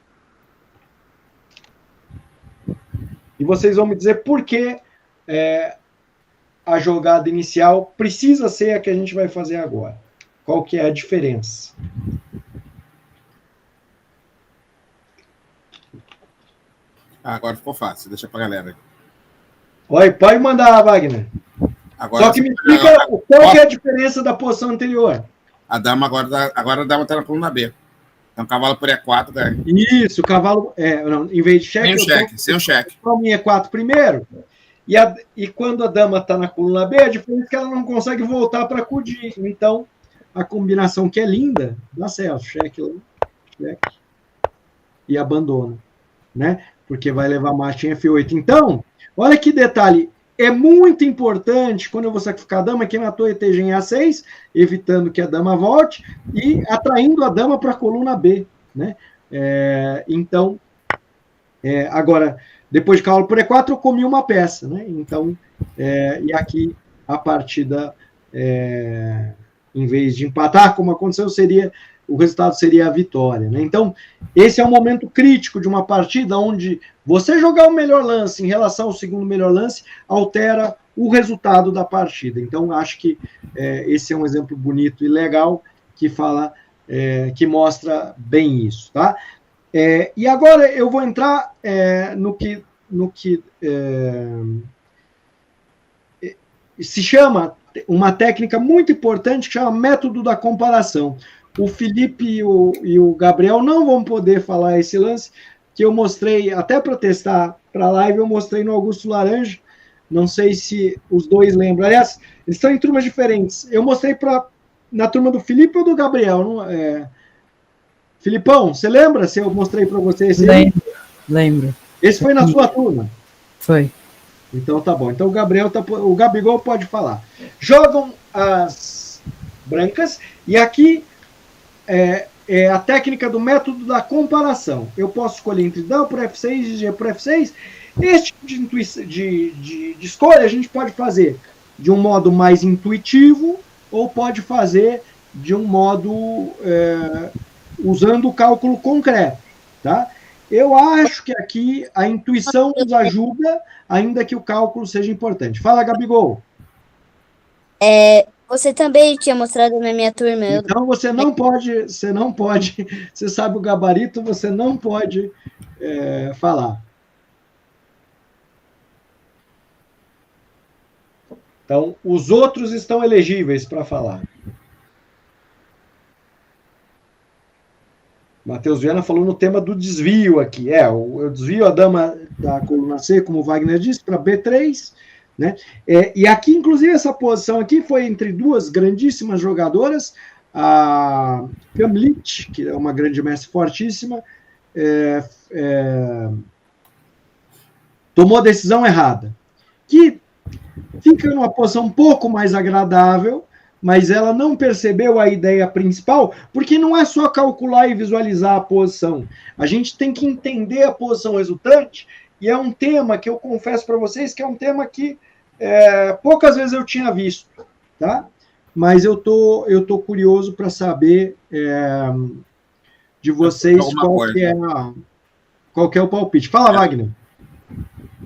E vocês vão me dizer por que a jogada inicial precisa ser a que a gente vai fazer agora. Qual que é a diferença? Agora ficou fácil, deixa pra galera. Oi, pode mandar, Wagner. Agora, Só que me explica qual que é a diferença da posição anterior. A dama agora a dama tá na coluna B. Então, cavalo por E4 ganha. Isso, o cavalo... não, em vez de cheque... Sem o cheque. Tomo em E4 primeiro, e quando a dama está na coluna B, a diferença é que ela não consegue voltar para acudir. Então, a combinação que é linda, dá certo. Cheque, e abandona, né? Porque vai levar mate em F8. Então, olha que detalhe. É muito importante, quando eu vou sacrificar a dama, que minha torre esteja em A6, evitando que a dama volte, e atraindo a dama para a coluna B, né? Então, agora, depois de cavalo por E4, eu comi uma peça, né? Então, e aqui a partida, em vez de empatar, como aconteceu, o resultado seria a vitória, né? Então, esse é um momento crítico de uma partida onde você jogar o melhor lance em relação ao segundo melhor lance altera o resultado da partida. Então, acho que esse é um exemplo bonito e legal que fala, que mostra bem isso, tá? E agora eu vou entrar no que se chama uma técnica muito importante que chama método da comparação. O Felipe e o Gabriel não vão poder falar esse lance que eu mostrei, até para testar para a live, eu mostrei no Augusto Laranja, não sei se os dois lembram. Aliás, eles estão em turmas diferentes. Eu mostrei na turma do Felipe ou do Gabriel? Filipão, você lembra se eu mostrei para você esse? Lembro. Esse foi na sua turma? Foi. Então tá bom. Então o Gabigol pode falar. Jogam as brancas e aqui é a técnica do método da comparação. Eu posso escolher entre dama por F6 e G por F6. Este tipo de escolha a gente pode fazer de um modo mais intuitivo ou pode fazer de um modo usando o cálculo concreto, tá? Eu acho que aqui a intuição nos ajuda, ainda que o cálculo seja importante. Fala, Gabigol. Você também tinha mostrado na minha turma. Então você não pode, você sabe o gabarito, você não pode falar. Então, os outros estão elegíveis para falar. Matheus Viana falou no tema do desvio aqui. Eu desvio a dama da coluna C, como o Wagner disse, para B3, né? E aqui, inclusive, essa posição aqui foi entre duas grandíssimas jogadoras, a Kamlit, que é uma grande mestre fortíssima, tomou a decisão errada, que fica numa posição um pouco mais agradável, mas ela não percebeu a ideia principal, porque não é só calcular e visualizar a posição. A gente tem que entender a posição resultante, e é um tema que eu confesso para vocês que é um tema que poucas vezes eu tinha visto, tá? Mas eu tô curioso para saber de vocês qual que é o palpite. Fala, Wagner.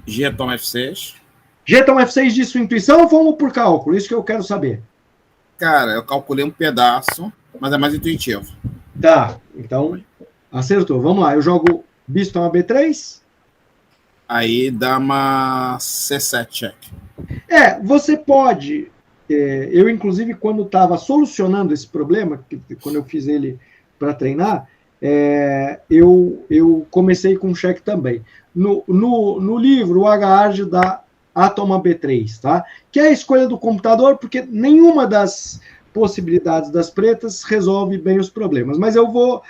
G toma F6. G toma F6 de sua intuição ou vamos por cálculo? Isso que eu quero saber. Cara, eu calculei um pedaço, mas é mais intuitivo. Tá, então acertou. Vamos lá, eu jogo bispo toma B3. Aí dama C7, cheque. Você pode... eu, inclusive, quando estava solucionando esse problema, quando eu fiz ele para treinar, eu comecei com cheque também. No livro, o H-Arge dá A toma B3, tá? Que é a escolha do computador, porque nenhuma das possibilidades das pretas resolve bem os problemas. Mas eu vou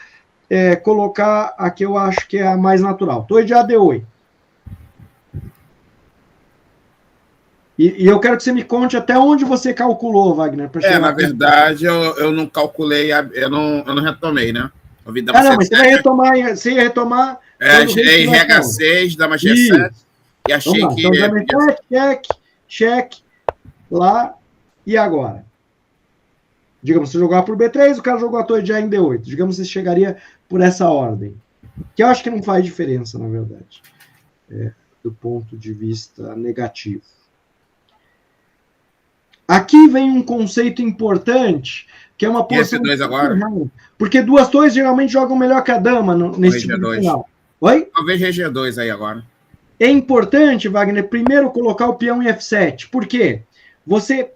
colocar a que eu acho que é a mais natural. Torre de AD8. E eu quero que você me conte até onde você calculou, Wagner. Na verdade, eu não calculei, eu não retomei, né? Eu vi não, mas você ia retomar... Rei H6, dama G7, e achei que... Então, dama cheque, lá, e agora? Digamos, você jogava por B3, o cara jogou a torre de A em D8. Digamos que você chegaria por essa ordem. Que eu acho que não faz diferença, na verdade. Do ponto de vista negativo. Aqui vem um conceito importante, que é uma posição... F2 agora? Porque duas torres geralmente jogam melhor que a dama nesse tipo de final. Oi? Talvez G2 aí agora. É importante, Wagner, primeiro colocar o peão em F7. Por quê? Você,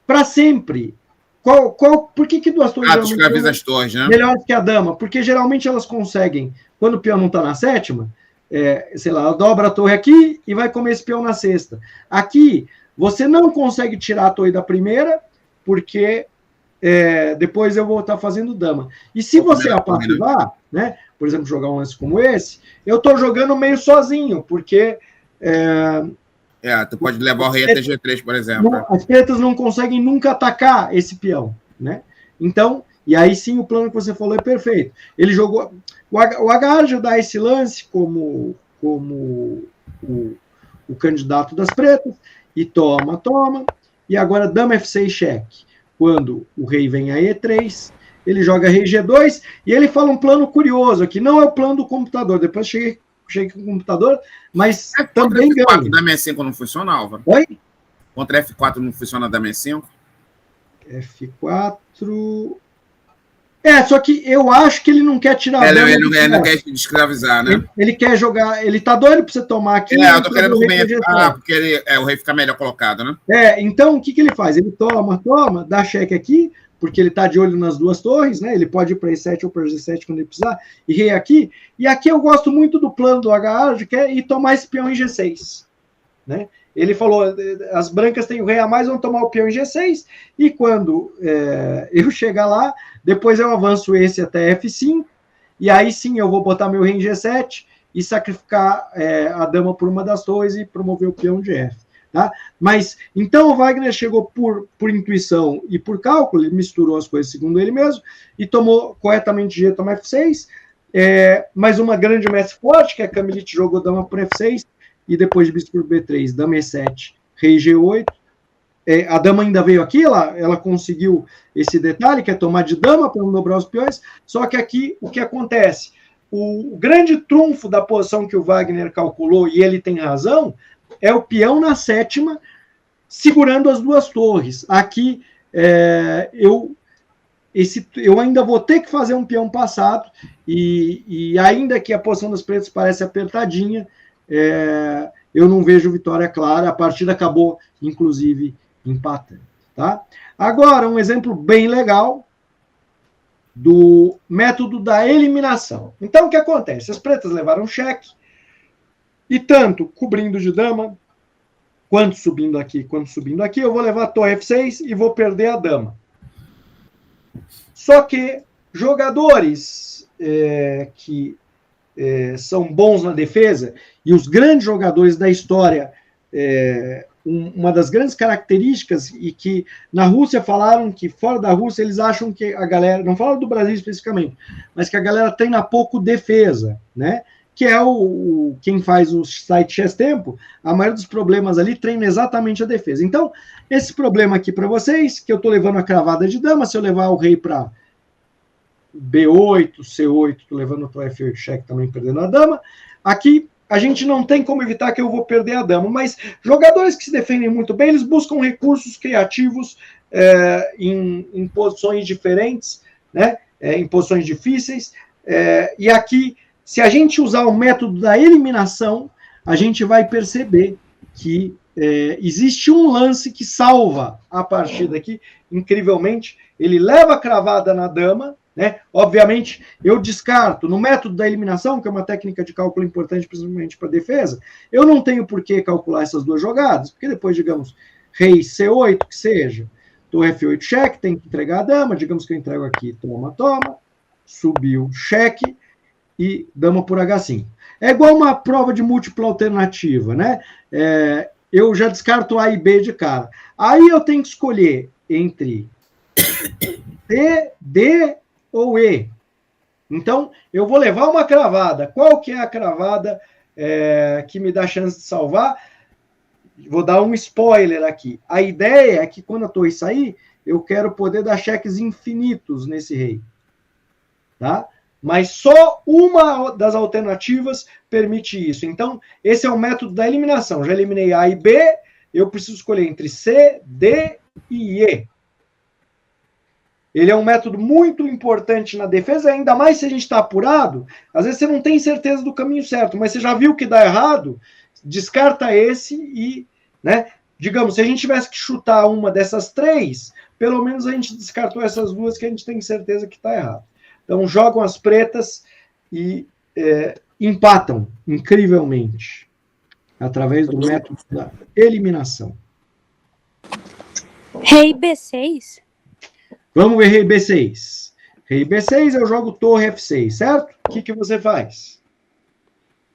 para sempre... por que duas torres escraviza as torres, né? Melhores que a dama? Porque geralmente elas conseguem, quando o peão não está na sétima, sei lá, ela dobra a torre aqui e vai comer esse peão na sexta. Aqui... Você não consegue tirar a torre da primeira, porque depois eu vou estar fazendo dama. E se você apativar, né, por exemplo, jogar um lance como esse, eu estou jogando meio sozinho, porque... tu pode levar o rei até G3, por exemplo. As pretas não conseguem nunca atacar esse peão, né? Então, e aí sim o plano que você falou é perfeito. Ele jogou... O H dá esse lance como o candidato das pretas, e toma, e agora dama F6 cheque. Quando o rei vem a E3, ele joga rei G2, e ele fala um plano curioso aqui, não é o plano do computador, depois cheguei com o computador, mas também ganha. Contra F4 dama E5 não funciona, Álvaro? Oi? Contra F4 não funciona dama E5? F4... só que eu acho que ele não quer tirar a dama. Ele não quer escravizar, né? Ele quer jogar... Ele tá doido pra você tomar aqui. Eu tô querendo comer. Porque o rei fica melhor colocado, né? Então o que ele faz? Ele toma, dá cheque aqui, porque ele tá de olho nas duas torres, né? Ele pode ir para E7 ou para G7 quando ele precisar, e rei aqui. E aqui eu gosto muito do plano do H-Arge, que é ir tomar esse peão em G6, né? Ele falou, as brancas têm o rei a mais, vão tomar o peão em G6, e quando eu chegar lá, depois eu avanço esse até F5, e aí sim eu vou botar meu rei em G7 e sacrificar a dama por uma das torres e promover o peão de F. Tá? Mas, então o Wagner chegou por intuição e por cálculo, ele misturou as coisas segundo ele mesmo, e tomou corretamente G, toma F6, mas uma grande mestre forte, que é a Camilite, jogou dama por F6, e depois de bispo por B3, dama E7, rei G8. A dama ainda veio aqui, ela conseguiu esse detalhe, que é tomar de dama para não dobrar os peões, só que aqui o que acontece? O grande trunfo da posição que o Wagner calculou, e ele tem razão, é o peão na sétima, segurando as duas torres. Aqui, eu ainda vou ter que fazer um peão passado, e ainda que a posição das pretas parece apertadinha, eu não vejo vitória clara. A partida acabou, inclusive, empatando. Tá? Agora, um exemplo bem legal do método da eliminação. Então, o que acontece? As pretas levaram cheque, e tanto cobrindo de dama, quanto subindo aqui, eu vou levar a torre F6 e vou perder a dama. Só que jogadores que são bons na defesa, e os grandes jogadores da história, uma das grandes características, e que na Rússia falaram que fora da Rússia eles acham que a galera, não falaram do Brasil especificamente, mas que a galera treina pouco defesa, né? Que é quem faz o site Chess Tempo, a maioria dos problemas ali treina exatamente a defesa. Então, esse problema aqui para vocês, que eu estou levando a cravada de dama, se eu levar o rei para B8, C8, estou levando para F8 cheque também, perdendo a dama. Aqui a gente não tem como evitar que eu vou perder a dama, mas jogadores que se defendem muito bem, eles buscam recursos criativos em posições diferentes, né? em posições difíceis. E aqui, se a gente usar o método da eliminação, a gente vai perceber que existe um lance que salva a partida aqui, incrivelmente. Ele leva a cravada na dama, né? Obviamente, eu descarto no método da eliminação, que é uma técnica de cálculo importante, principalmente para defesa, eu não tenho por que calcular essas duas jogadas, porque depois, digamos, rei C8, que seja, torre F8 cheque, tem que entregar a dama, digamos que eu entrego aqui, toma, subiu, cheque, e dama por H5. É igual uma prova de múltipla alternativa, né? Eu já descarto A e B de cara. Aí eu tenho que escolher entre C, D ou E. Então, eu vou levar uma cravada. Qual que é a cravada que me dá chance de salvar? Vou dar um spoiler aqui. A ideia é que quando a torre sair, eu quero poder dar cheques infinitos nesse rei. Tá? Mas só uma das alternativas permite isso. Então, esse é o método da eliminação. Já eliminei A e B, eu preciso escolher entre C, D e E. Ele é um método muito importante na defesa, ainda mais se a gente está apurado. Às vezes você não tem certeza do caminho certo, mas você já viu que dá errado, descarta esse e, né? Digamos, se a gente tivesse que chutar uma dessas três, pelo menos a gente descartou essas duas que a gente tem certeza que está errado. Então, jogam as pretas e empatam, incrivelmente, através do método da eliminação. Rei B6? Vamos ver rei B6. Rei B6, eu jogo torre F6, certo? O que você faz?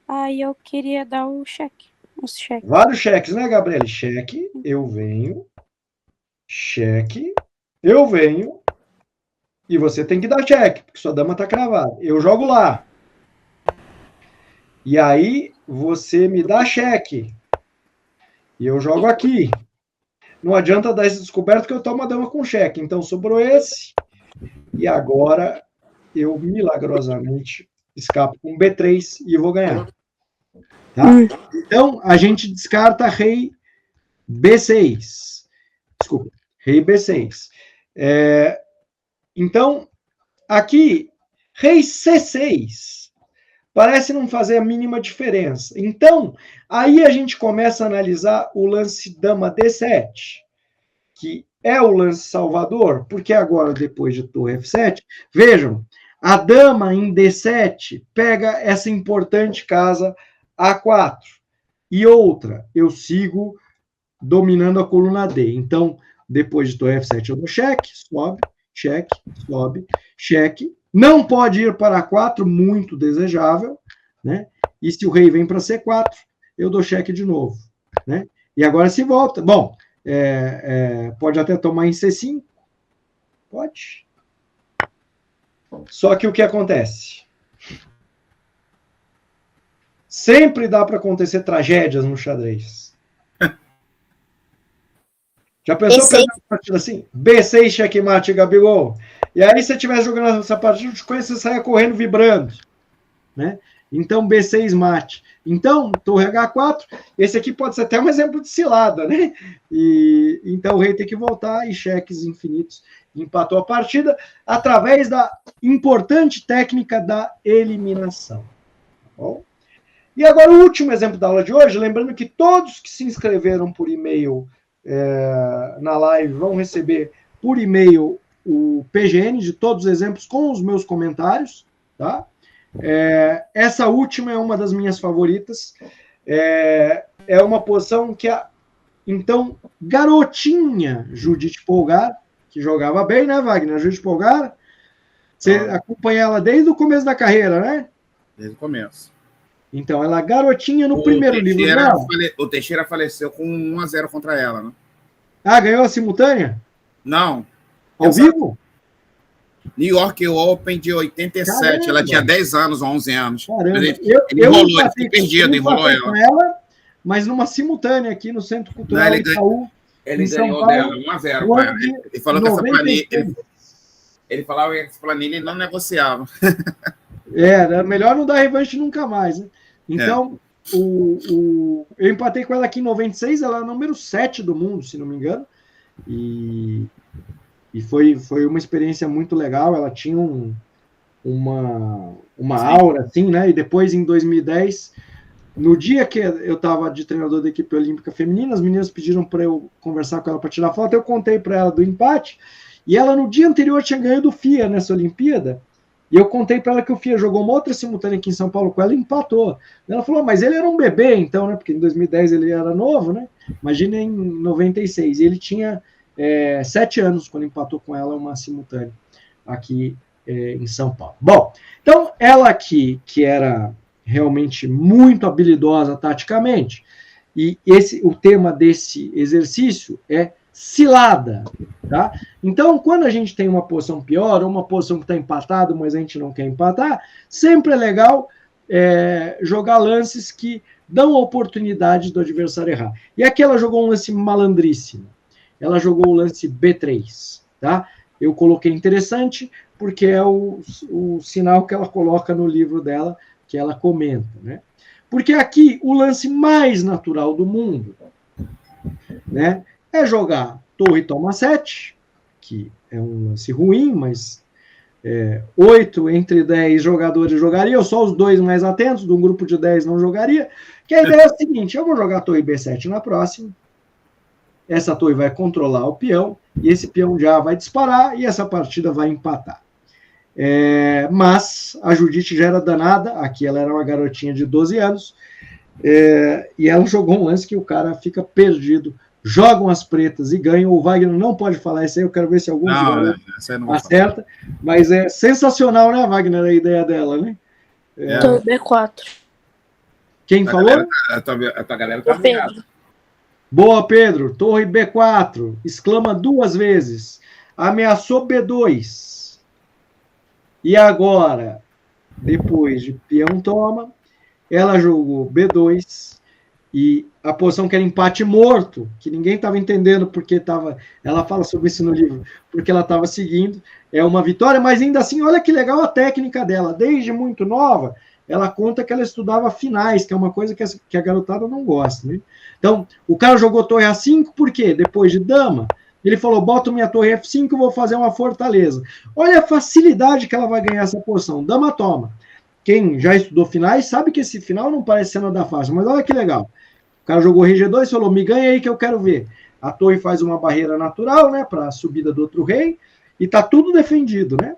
Aí eu queria dar o cheque. Os cheques. Vários cheques, né, Gabriele? Cheque, eu venho. Cheque, eu venho. E você tem que dar cheque, porque sua dama está cravada. Eu jogo lá. E aí, você me dá cheque. E eu jogo aqui. Não adianta dar esse descoberto que eu tomo a dama com cheque. Então, sobrou esse. E agora, eu milagrosamente escapo com B3 e vou ganhar. Tá? Então, a gente descarta rei B6. Desculpa, rei B6. Então, aqui, rei C6 parece não fazer a mínima diferença. Então, aí a gente começa a analisar o lance dama D7, que é o lance salvador, porque agora, depois de torre F7, vejam, a dama em D7 pega essa importante casa A4. E outra, eu sigo dominando a coluna D. Então, depois de torre F7, eu dou cheque, sobe, cheque, sobe, cheque. Não pode ir para A4, muito desejável, né? E se o rei vem para C4, eu dou cheque de novo, né? E agora se volta. Bom, pode até tomar em C5. Pode. Só que o que acontece? Sempre dá para acontecer tragédias no xadrez. Já pensou pegar uma partida assim? B6 checkmate, Gabigol. E aí, se você estivesse jogando essa partida, eu te conheço, você saia correndo, vibrando. Né? Então, B6 mate. Então, torre H4. Esse aqui pode ser até um exemplo de cilada, né? Então, o rei tem que voltar e cheques infinitos. Empatou a partida através da importante técnica da eliminação. Tá bom? E agora, o último exemplo da aula de hoje, lembrando que todos que se inscreveram por e-mail na live vão receber por e-mail o PGN de todos os exemplos com os meus comentários, tá? Essa última é uma das minhas favoritas. É uma posição que então, garotinha Judith Polgar, que jogava bem, né, Wagner? A Judith Polgar, você acompanha ela desde o começo da carreira, né? Desde o começo. Então, ela garotinha no primeiro livro dela. O Teixeira faleceu com 1-0 contra ela, né? Ah, ganhou a simultânea? Não. Ao vivo? New York Open de 87. Caramba. Ela tinha 10 anos, 11 anos. Caramba. Ele enrolou, ele ficou perdido, enrolou ela. Mas numa simultânea aqui no Centro Cultural não, Itaú. Ele ganhou dela, 1-0 com ela. Ele falou que essa planilha... Ele falava que essa planilha não negociava. Era melhor não dar revanche nunca mais, né? Então, eu empatei com ela aqui em 96, ela é a número 7 do mundo, se não me engano. E E foi uma experiência muito legal. Ela tinha uma aura, assim, né? E depois, em 2010, no dia que eu estava de treinador da equipe olímpica feminina, as meninas pediram para eu conversar com ela para tirar foto. Eu contei para ela do empate. E ela, no dia anterior, tinha ganho do FIA nessa Olimpíada. E eu contei para ela que o FIA jogou uma outra simultânea aqui em São Paulo com ela e empatou. Ela falou, mas ele era um bebê, então, né? Porque em 2010 ele era novo, né? Imagina em 96. E ele tinha 7 anos quando empatou com ela uma simultânea aqui em São Paulo. Bom, então, ela aqui, que era realmente muito habilidosa taticamente, e o tema desse exercício é cilada, tá? Então, quando a gente tem uma posição pior, ou uma posição que está empatada, mas a gente não quer empatar, sempre é legal jogar lances que dão a oportunidade do adversário errar. E aqui ela jogou um lance malandríssimo. Ela jogou o lance B3, tá? Eu coloquei interessante, porque é o sinal que ela coloca no livro dela, que ela comenta, né? Porque aqui, o lance mais natural do mundo, né, é jogar torre toma 7, que é um lance ruim, mas 8 entre 10 jogadores jogariam, só os 2 mais atentos, de um grupo de 10 não jogaria, que a ideia é a seguinte, eu vou jogar torre B7 na próxima, essa torre vai controlar o peão, e esse peão já vai disparar, e essa partida vai empatar. Mas a Judite já era danada, aqui ela era uma garotinha de 12 anos, e ela jogou um lance que o cara fica perdido, jogam as pretas e ganham. O Wagner não pode falar isso aí, eu quero ver se algum acerta, mas é sensacional, né, Wagner, a ideia dela, né? Torre B4. Quem falou? A tua galera tá ligada. Boa, Pedro, torre B4, exclama 2 vezes, ameaçou B2. E agora, depois de peão toma, ela jogou B2 e a posição que era empate morto, que ninguém estava entendendo porque estava. Ela fala sobre isso no livro, porque ela estava seguindo, é uma vitória, mas ainda assim, olha que legal a técnica dela. Desde muito nova, ela conta que ela estudava finais, que é uma coisa que a garotada não gosta, né? Então, o cara jogou torre A5, por quê? Depois de dama. Ele falou, boto minha torre F5 e vou fazer uma fortaleza. Olha a facilidade que ela vai ganhar essa posição. Dama toma. Quem já estudou finais sabe que esse final não parece ser nada fácil, mas olha que legal. O cara jogou rei G2 e falou, me ganha aí que eu quero ver. A torre faz uma barreira natural, né, para a subida do outro rei, e tá tudo defendido, né?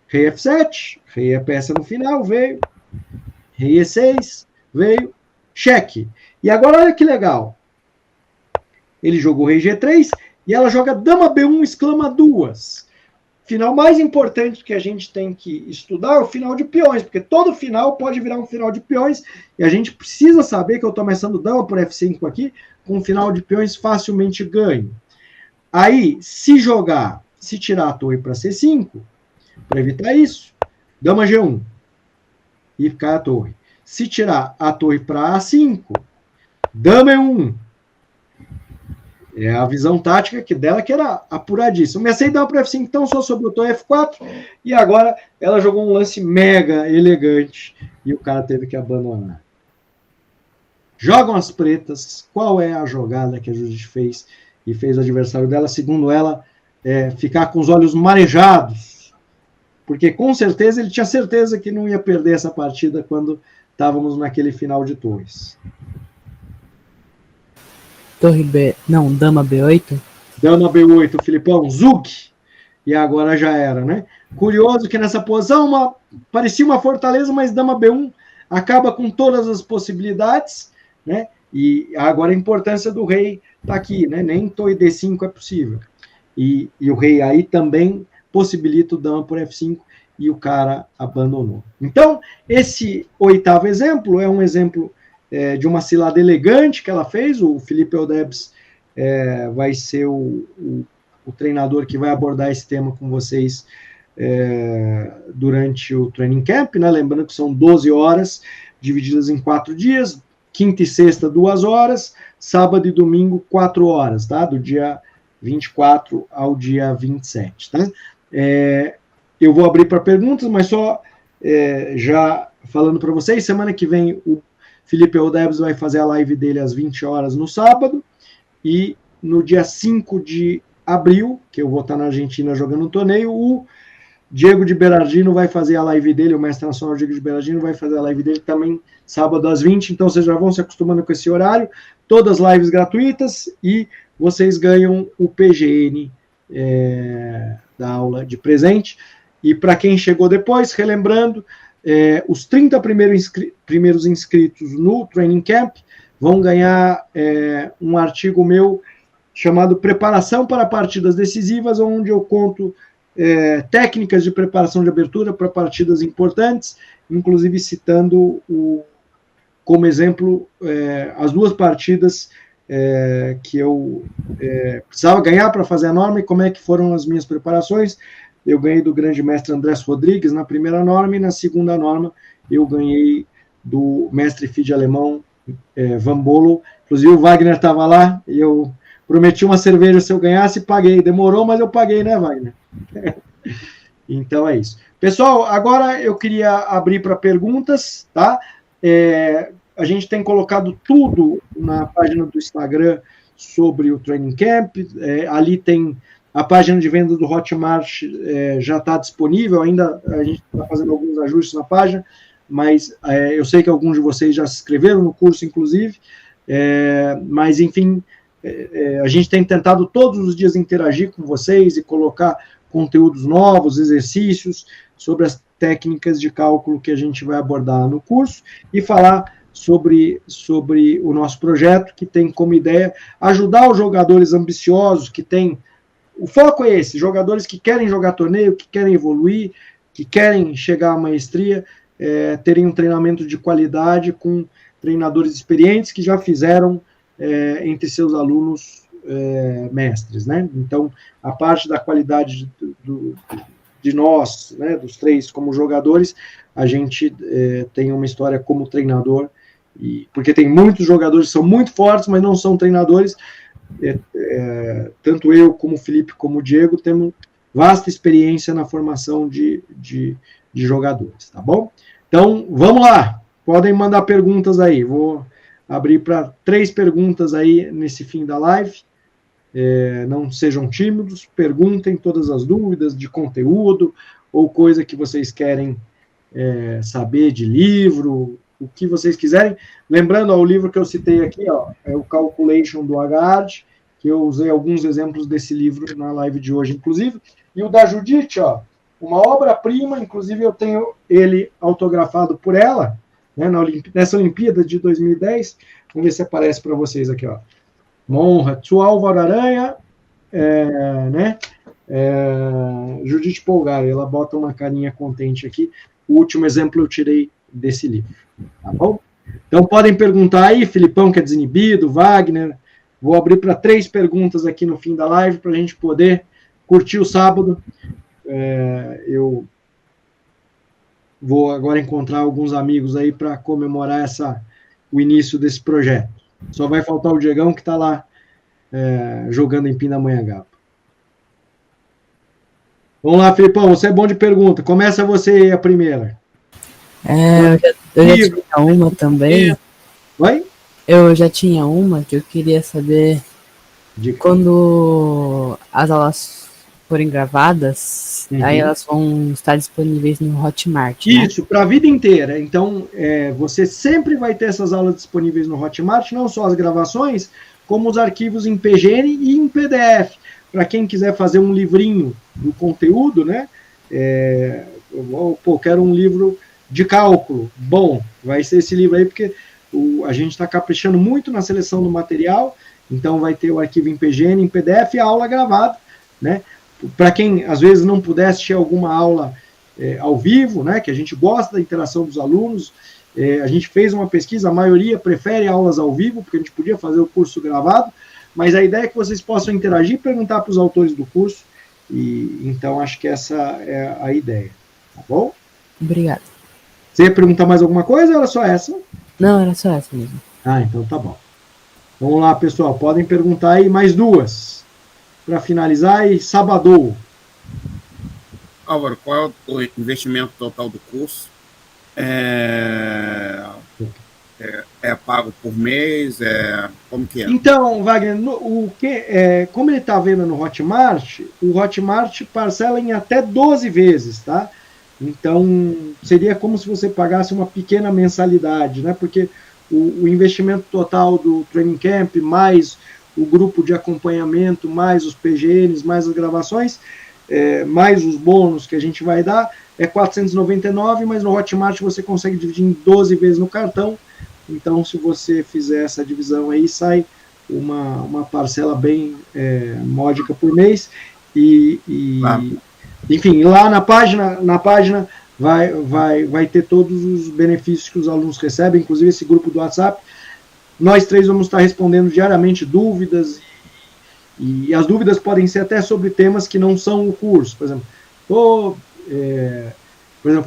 Rei F7, rei E peça no final, veio. Rei E6, veio. Cheque. E agora olha que legal. Ele jogou rei G3, e ela joga dama B1, exclama 2. Final mais importante que a gente tem que estudar é o final de peões, porque todo final pode virar um final de peões, e a gente precisa saber que eu estou ameaçando dama por F5 aqui, com um final de peões facilmente ganho. Aí, se tirar a torre para C5, para evitar isso, dama G1, e ficar a torre. Se tirar a torre para A5, dama E1, é a visão tática dela que era apuradíssima. Comecei a dar para F5, então só sobrou torre F4, e agora ela jogou um lance mega elegante, e o cara teve que abandonar. Jogam as pretas, qual é a jogada que a Judite fez, e fez o adversário dela, segundo ela, ficar com os olhos marejados, porque com certeza ele tinha certeza que não ia perder essa partida quando estávamos naquele final de torres. Torre B... Não, dama B8. Dama B8, Filipão, Zug. E agora já era, né? Curioso que nessa posição parecia uma fortaleza, mas dama B1 acaba com todas as possibilidades, né? E agora a importância do rei está aqui, né? Nem torre D5 é possível. E o rei aí também possibilita o dama por F5 e o cara abandonou. Então, esse 8º exemplo é um exemplo de uma cilada elegante que ela fez. O Felipe Eudebs vai ser o treinador que vai abordar esse tema com vocês durante o training camp, né? Lembrando que são 12 horas divididas em 4 dias, quinta e sexta 2 horas, sábado e domingo 4 horas, tá? Do dia 24 ao dia 27, tá? Eu vou abrir para perguntas, mas só já falando para vocês, semana que vem o Felipe Eudebs vai fazer a live dele às 20 horas no sábado, e no dia 5 de abril, que eu vou estar na Argentina jogando um torneio, o Diego de Berardino vai fazer a live dele, o mestre nacional Diego de Berardino vai fazer a live dele também sábado às 20, então vocês já vão se acostumando com esse horário, todas lives gratuitas, e vocês ganham o PGN da aula de presente. E para quem chegou depois, relembrando, os 30 primeiros inscritos no Training Camp vão ganhar um artigo meu chamado Preparação para Partidas Decisivas, onde eu conto técnicas de preparação de abertura para partidas importantes, inclusive citando como exemplo as 2 partidas que eu precisava ganhar para fazer a norma e como é que foram as minhas preparações. Eu ganhei do grande mestre Andrés Rodrigues na primeira norma, e na segunda norma eu ganhei do mestre FIDE alemão Van Bolo. Inclusive o Wagner estava lá, e eu prometi uma cerveja se eu ganhasse, paguei. Demorou, mas eu paguei, né, Wagner? Então é isso. Pessoal, agora eu queria abrir para perguntas, tá? A gente tem colocado tudo na página do Instagram sobre o Training Camp. Ali tem a página de venda do Hotmart, já está disponível. Ainda a gente está fazendo alguns ajustes na página, mas eu sei que alguns de vocês já se inscreveram no curso, inclusive. Mas, enfim, a gente tem tentado todos os dias interagir com vocês e colocar conteúdos novos, exercícios sobre as técnicas de cálculo que a gente vai abordar no curso e falar sobre o nosso projeto, que tem como ideia ajudar os jogadores ambiciosos, que tem... O foco é esse, jogadores que querem jogar torneio, que querem evoluir, que querem chegar à maestria, terem um treinamento de qualidade com treinadores experientes que já fizeram entre seus alunos mestres, né? Então, a parte da qualidade de nós, né, dos 3 como jogadores, a gente tem uma história como treinador, porque tem muitos jogadores que são muito fortes, mas não são treinadores. Tanto eu, como o Felipe, como o Diego, temos vasta experiência na formação de jogadores, tá bom? Então, vamos lá, podem mandar perguntas aí, vou abrir para 3 perguntas aí nesse fim da live. Não sejam tímidos, perguntem todas as dúvidas de conteúdo ou coisa que vocês querem saber de livro, o que vocês quiserem. Lembrando, o livro que eu citei aqui, é o Calculation do Agard, que eu usei alguns exemplos desse livro na live de hoje, inclusive. E o da Judite, uma obra-prima, inclusive eu tenho ele autografado por ela, né, nessa Olimpíada de 2010. Vamos ver se aparece para vocês aqui, Uma honra. Sua Álvaro Aranha, Judite Polgar, ela bota uma carinha contente aqui. O último exemplo eu tirei desse livro, tá bom? Então podem perguntar aí, Filipão, que é desinibido, Wagner. Vou abrir para 3 perguntas aqui no fim da live para a gente poder curtir o sábado. Eu vou agora encontrar alguns amigos aí para comemorar o início desse projeto. Só vai faltar o Diegão, que está lá jogando em Pindamonhangaba. Vamos lá, Filipão, você é bom de pergunta. Começa você a primeira. Eu já tinha uma também. Oi? Eu já tinha uma que eu queria saber quando as aulas forem gravadas, aí elas vão estar disponíveis no Hotmart, né? Isso, para a vida inteira. Então, você sempre vai ter essas aulas disponíveis no Hotmart, não só as gravações, como os arquivos em PGN e em PDF. Para quem quiser fazer um livrinho do conteúdo, né? Quero um livro de cálculo. Bom, vai ser esse livro aí, porque a gente está caprichando muito na seleção do material, então vai ter o arquivo em PGN, em PDF e a aula gravada, né? Para quem, às vezes, não puder assistir alguma aula ao vivo, né, que a gente gosta da interação dos alunos, a gente fez uma pesquisa, a maioria prefere aulas ao vivo, porque a gente podia fazer o curso gravado, mas a ideia é que vocês possam interagir e perguntar para os autores do curso, e então acho que essa é a ideia, tá bom? Obrigado. Você ia perguntar mais alguma coisa ou era só essa? Não, era só essa mesmo. Então tá bom. Vamos lá, pessoal, podem perguntar aí mais 2 para finalizar e sabadou. Álvaro, qual é o investimento total do curso? pago por mês? Como que é? Então, Wagner, como ele está à venda no Hotmart, o Hotmart parcela em até 12 vezes, tá? Então, seria como se você pagasse uma pequena mensalidade, né? Porque o investimento total do Training Camp, mais o grupo de acompanhamento, mais os PGNs, mais as gravações, mais os bônus que a gente vai dar, é R$499, mas no Hotmart você consegue dividir em 12 vezes no cartão. Então, se você fizer essa divisão aí, sai uma parcela bem módica por mês. Enfim, lá na página vai ter todos os benefícios que os alunos recebem, inclusive esse grupo do WhatsApp. Nós três vamos estar respondendo diariamente dúvidas, e as dúvidas podem ser até sobre temas que não são o curso. Por exemplo,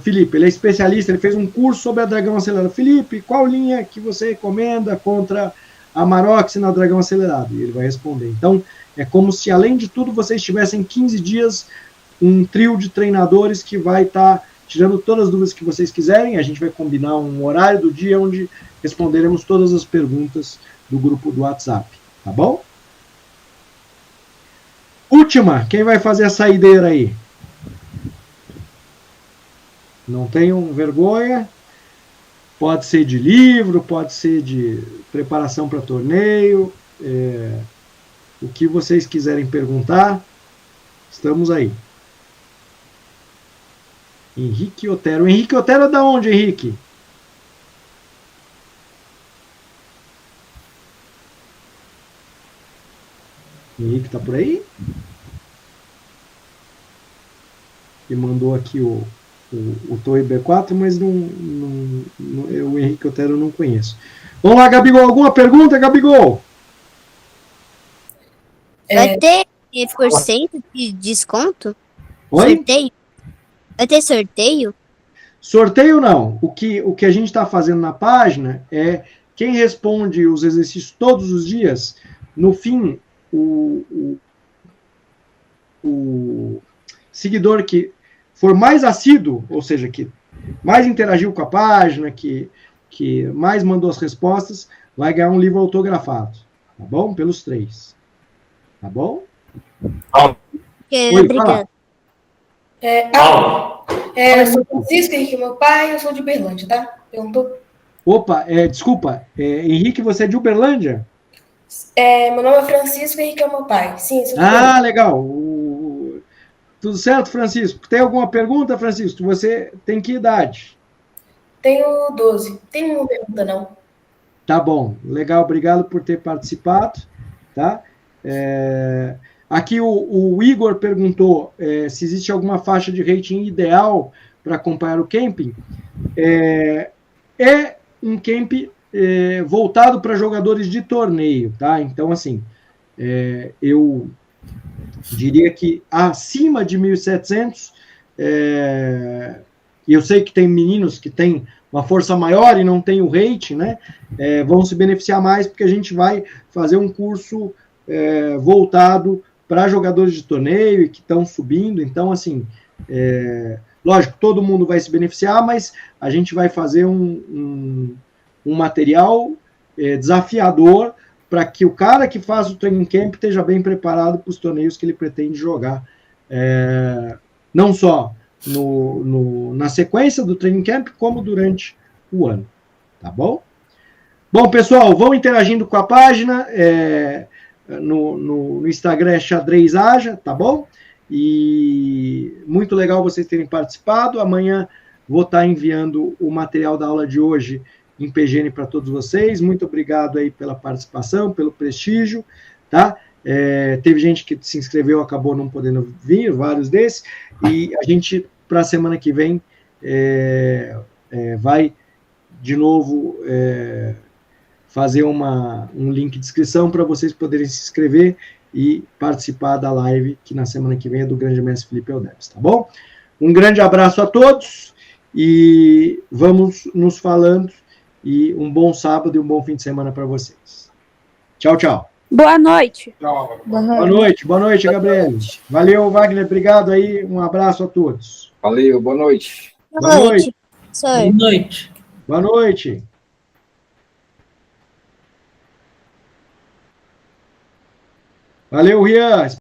Felipe, ele é especialista, ele fez um curso sobre a Dragão Acelerado. Felipe, qual linha que você recomenda contra a Marox na Dragão Acelerado? E ele vai responder. Então, é como se, além de tudo, vocês tivessem 15 dias um trio de treinadores que vai estar tirando todas as dúvidas que vocês quiserem. A gente vai combinar um horário do dia onde responderemos todas as perguntas do grupo do WhatsApp, tá bom? Última, quem vai fazer a saideira aí? Não tenham vergonha, pode ser de livro, pode ser de preparação para torneio, o que vocês quiserem perguntar, estamos aí. Henrique Otero. Henrique Otero é da onde, Henrique? Henrique tá por aí? E mandou aqui o Torre B4, mas o Henrique Otero eu não conheço. Vamos lá, Gabigol. Alguma pergunta, Gabigol? Vai ter porcento de desconto? Oi? Sorteio? Vai ter sorteio? Sorteio não. O que a gente está fazendo na página é quem responde os exercícios todos os dias, no fim, o seguidor que for mais assíduo, ou seja, que mais interagiu com a página, que mais mandou as respostas, vai ganhar um livro autografado, tá bom? Pelos 3. Tá bom? Obrigada. Eu sou Francisco, Henrique, meu pai, eu sou de Uberlândia, tá? Perguntou? Opa, desculpa, Henrique, você é de Uberlândia? Meu nome é Francisco, Henrique é meu pai. Sim, sou de Ah, legal. Tudo certo, Francisco? Tem alguma pergunta, Francisco? Você tem que idade? Tenho 12. Tem nenhuma pergunta, não. Tá bom, legal, obrigado por ter participado, tá? Aqui o Igor perguntou se existe alguma faixa de rating ideal para acompanhar o camping. É um camping voltado para jogadores de torneio, tá? Então, assim, eu diria que acima de 1.700, e eu sei que tem meninos que têm uma força maior e não tem o rating, né? Vão se beneficiar mais, porque a gente vai fazer um curso voltado para jogadores de torneio e que estão subindo. Então, assim, lógico, todo mundo vai se beneficiar, mas a gente vai fazer um material desafiador para que o cara que faz o training camp esteja bem preparado para os torneios que ele pretende jogar. Não só na sequência do training camp, como durante o ano. Tá bom? Bom, pessoal, vão interagindo com a página. No Instagram é Xadrez Aja, tá bom? E muito legal vocês terem participado. Amanhã vou estar enviando o material da aula de hoje em PGN para todos vocês. Muito obrigado aí pela participação, pelo prestígio, tá? Teve gente que se inscreveu, acabou não podendo vir, vários desses, e a gente, para a semana que vem, vai de novo fazer um link de inscrição para vocês poderem se inscrever e participar da live, que na semana que vem é do grande mestre Felipe Eudebs, tá bom? Um grande abraço a todos e vamos nos falando, e um bom sábado e um bom fim de semana para vocês. Tchau, tchau. Boa noite. Boa noite, Gabriel. Valeu, Wagner, obrigado aí, um abraço a todos. Valeu, boa noite. Boa noite. Boa noite. Boa noite. Valeu, Rian.